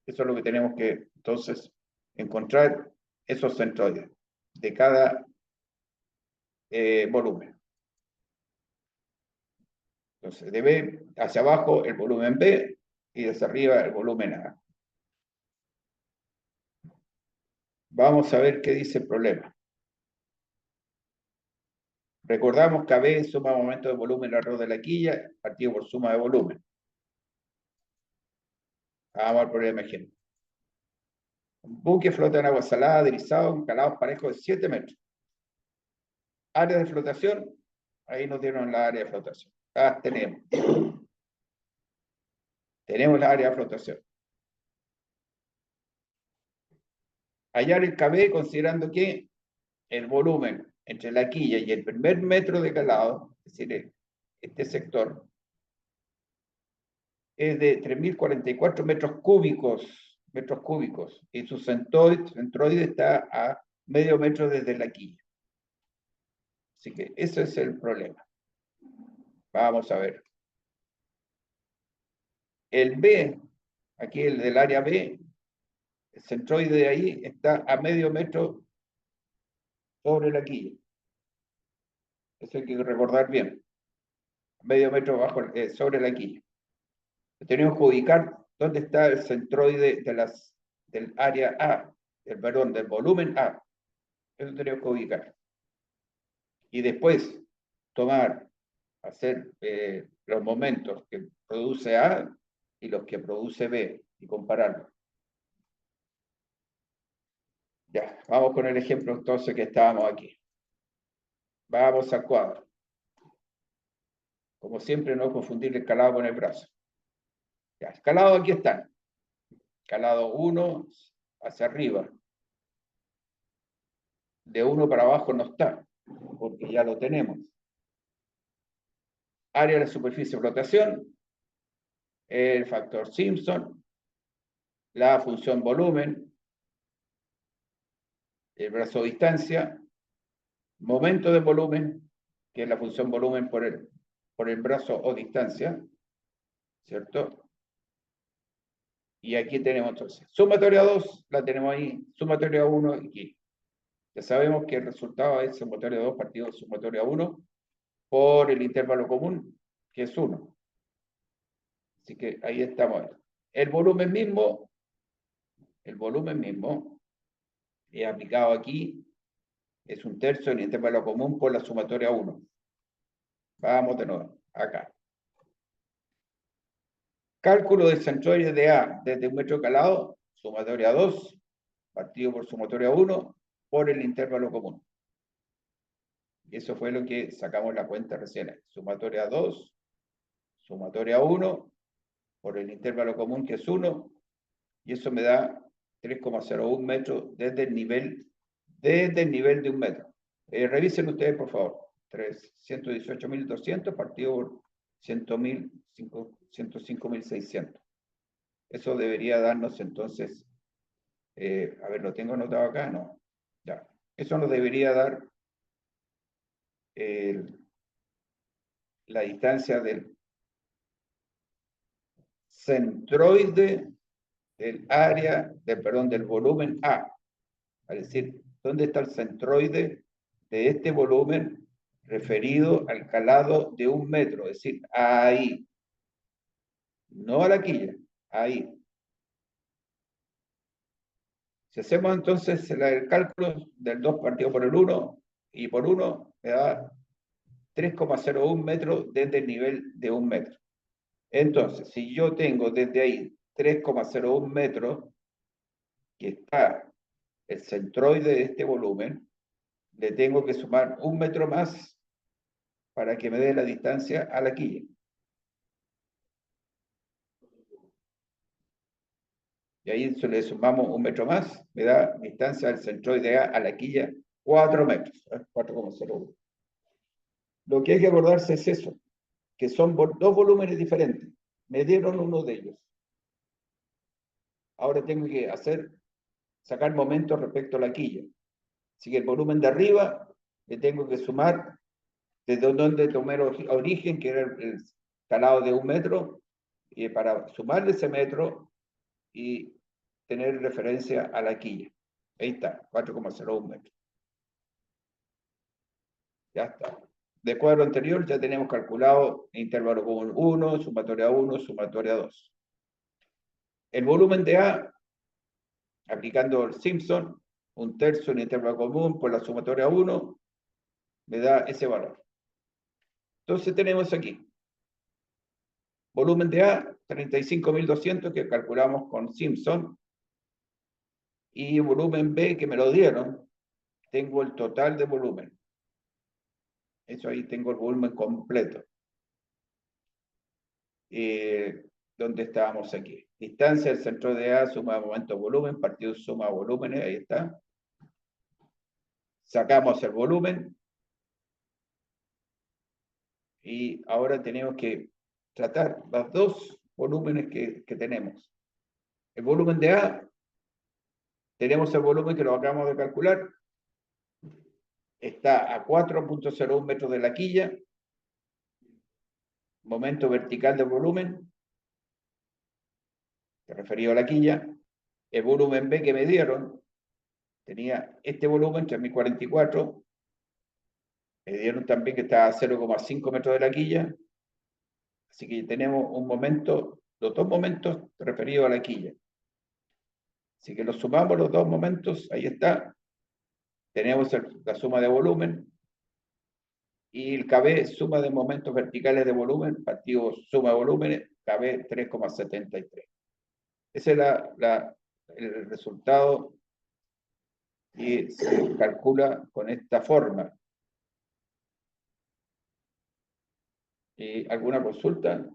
Eso es lo que tenemos que, entonces, encontrar esos centroides de cada volumen. Entonces, de B hacia abajo el volumen B y hacia arriba el volumen A. Vamos a ver qué dice el problema. Recordamos que AB es suma de momento de volumen alrededor de la quilla, partido por suma de volumen. Vamos al problema ejemplo. Un buque flota en agua salada, deslizado, en calados parejos de 7 metros. Área de flotación, ahí nos dieron la área de flotación. Tenemos. Tenemos la área de flotación. Hallar el KB considerando que el volumen entre la quilla y el primer metro de calado, es decir, este sector, es de 3.044 metros cúbicos, y su centroide está a medio metro desde la quilla. Así que ese es el problema. Vamos a ver. El B, aquí el del área B, el centroide de ahí está a medio metro sobre la quilla. Eso hay que recordar bien. Medio metro bajo, sobre la quilla. Tenemos que ubicar dónde está el centroide del área A, del volumen A. Eso tenemos que ubicar. Y después hacer los momentos que produce A y los que produce B y compararlos. Ya, vamos con el ejemplo entonces que estábamos aquí. Vamos al cuadro. Como siempre, no confundir el calado con el brazo. Ya, el calado aquí está. Calado 1 hacia arriba. De 1 para abajo no está, porque ya lo tenemos. Área de la superficie de flotación, el factor Simpson, la función volumen, el brazo distancia, momento de volumen, que es la función volumen por el brazo o distancia, ¿cierto? Y aquí tenemos entonces sumatoria 2, la tenemos ahí, sumatoria 1 aquí. Ya sabemos que el resultado es sumatoria 2 partido sumatoria 1 por el intervalo común, que es 1. Así que ahí estamos. El volumen mismo es aplicado aquí, es 1/3 del intervalo común por la sumatoria 1. Vamos de nuevo, acá. Cálculo del centroide de A desde un metro calado, sumatoria 2, partido por sumatoria 1, por el intervalo común. Y eso fue lo que sacamos la cuenta recién. Sumatoria 2, sumatoria 1, por el intervalo común que es 1, y eso me da 3,01 metros desde el nivel de un metro. Revisen ustedes, por favor. 118.200 partido por 105.600. Eso debería darnos entonces, a ver, ¿lo tengo anotado acá? No. Ya. Eso nos debería dar la distancia del centroide del área, del volumen A. Es decir, ¿dónde está el centroide de este volumen referido al calado de un metro? Es decir, ahí. No a la quilla, ahí. Si hacemos entonces el cálculo del 2 partido por el 1, y por 1 me da 3,01 metros desde el nivel de un metro. Entonces, si yo tengo desde ahí 3,01 metros, que está el centroide de este volumen, le tengo que sumar un metro más para que me dé la distancia a la quilla. Y ahí le sumamos un metro más, me da distancia del centroide A la quilla 4 metros, 4,01. Lo que hay que acordarse es eso, que son dos volúmenes diferentes. Me dieron uno de ellos. Ahora tengo que sacar momentos respecto a la quilla. Así que el volumen de arriba le tengo que sumar desde donde tomé el origen, que era el calado de un metro, y para sumarle ese metro y tener referencia a la quilla. Ahí está, 4,01 metros. Ya está. De cuadro anterior ya tenemos calculado intervalo común 1, sumatoria 1, sumatoria 2. El volumen de A, aplicando el Simpson, 1/3 en intervalo común por la sumatoria 1, me da ese valor. Entonces tenemos aquí volumen de A, 35.200 que calculamos con Simpson, y volumen B que me lo dieron, tengo el total de volumen. Eso ahí tengo el volumen completo. ¿Dónde estábamos aquí? Distancia del centro de A, suma de momento volumen, partido suma volúmenes, ahí está. Sacamos el volumen. Y ahora tenemos que tratar los dos volúmenes que tenemos. El volumen de A, tenemos el volumen que lo acabamos de calcular, está a 4,01 metros de la quilla, momento vertical del volumen, referido a la quilla. El volumen B que me dieron, tenía este volumen, 3.044, me dieron también que está a 0,5 metros de la quilla, así que tenemos un momento, los dos momentos referidos a la quilla. Así que los sumamos los dos momentos, ahí está. Tenemos la suma de volumen y el KB, suma de momentos verticales de volumen, partido suma de volúmenes, KB 3,73. Ese es el resultado y se calcula con esta forma. ¿Alguna consulta?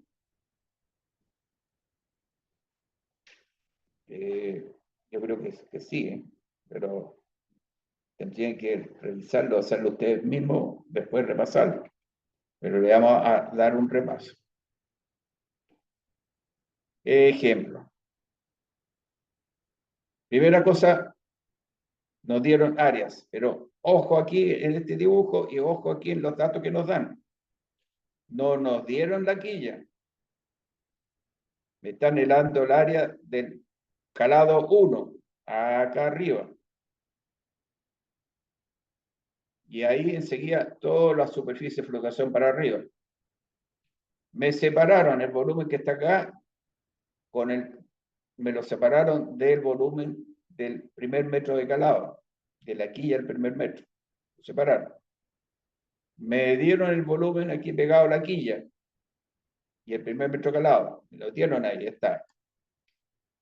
Yo creo que sí, pero tendrían que revisarlo, hacerlo ustedes mismos, después repasarlo. Pero le vamos a dar un repaso. Ejemplo. Primera cosa, nos dieron áreas, pero ojo aquí en este dibujo y ojo aquí en los datos que nos dan. No nos dieron la quilla. Me están helando el área del calado 1, acá arriba. Y ahí enseguida toda la superficie de flotación para arriba. Me separaron el volumen que está acá me lo separaron del volumen del primer metro de calado, de la quilla al primer metro. Lo separaron. Me dieron el volumen aquí pegado a la quilla. y el primer metro calado. Lo dieron ahí, está.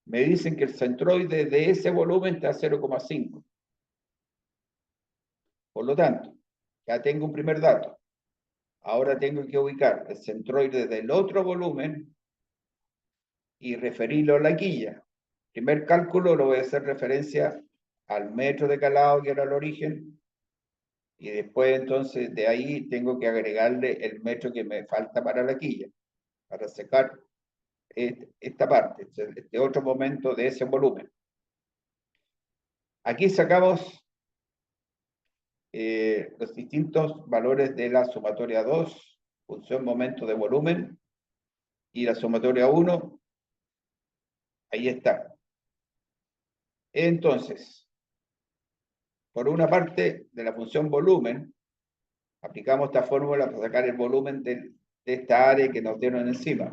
Me dicen que el centroide de ese volumen está a 0,5. Por lo tanto, ya tengo un primer dato. Ahora tengo que ubicar el centroide del otro volumen y referirlo a la quilla. Primer cálculo lo voy a hacer referencia al metro de calado que era el origen, y después entonces de ahí tengo que agregarle el metro que me falta para la quilla, para sacar esta parte, este otro momento de ese volumen. Aquí sacamos los distintos valores de la sumatoria 2, función momento de volumen, y la sumatoria 1, ahí está. Entonces, por una parte de la función volumen, aplicamos esta fórmula para sacar el volumen de esta área que nos dieron encima.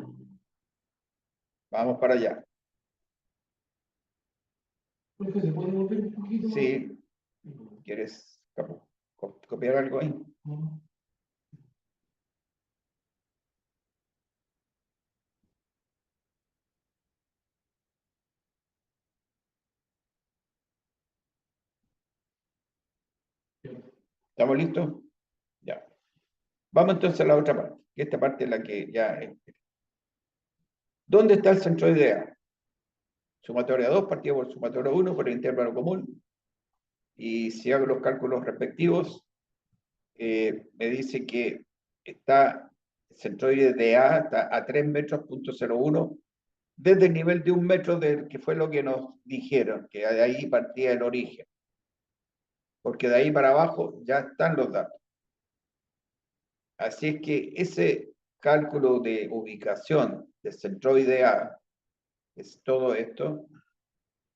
Vamos para allá. Profe, ¿se puede volver un poquito más? Sí, ¿quieres copiar algo ahí? No. ¿Estamos listos? Ya. Vamos entonces a la otra parte, que esta parte es la que ya... ¿Dónde está el centroide A? Sumatoria 2 partido por sumatoria 1 por el intervalo común. Y si hago los cálculos respectivos, me dice que está el centroide de A está a 3 metros, punto 0,1, desde el nivel de 1 metro, que fue lo que nos dijeron, que de ahí partía el origen. Porque de ahí para abajo ya están los datos. Así es que ese cálculo de ubicación del centroide A, es todo esto,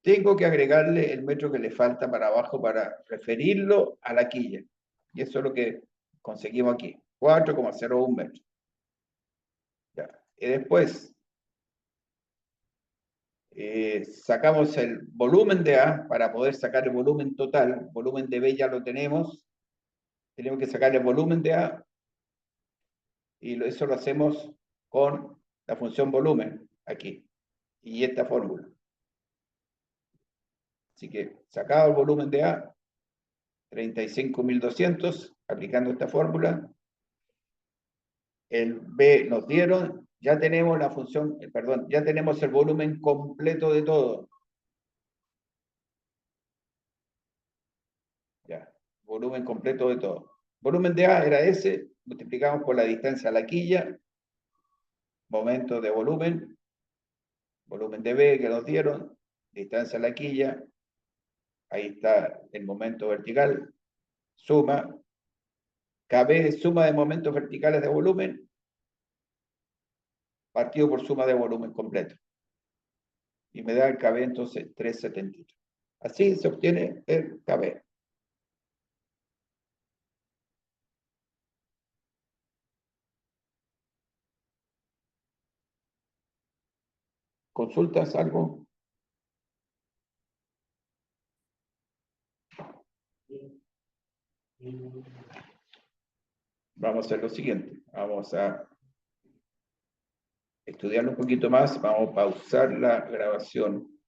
tengo que agregarle el metro que le falta para abajo para referirlo a la quilla. Y eso es lo que conseguimos aquí, 4,01 metros. Ya. Y después sacamos el volumen de A para poder sacar el volumen total. Volumen de B ya lo tenemos. Tenemos que sacar el volumen de A. Y eso lo hacemos con la función volumen aquí. Y esta fórmula. Así que sacado el volumen de A, 35.200, aplicando esta fórmula. El B nos dieron, ya tenemos la función, perdón, ya tenemos el volumen completo de todo. Ya, volumen completo de todo. Volumen de A era ese, multiplicamos por la distancia a la quilla, momento de volumen, volumen de B que nos dieron, distancia a la quilla, ahí está el momento vertical, suma, KB, suma de momentos verticales de volumen, partido por suma de volumen completo. Y me da el KB entonces 373. Así se obtiene el KB. ¿Consultas algo? Vamos a hacer lo siguiente. Vamos a estudiarlo un poquito más. Vamos a pausar la grabación.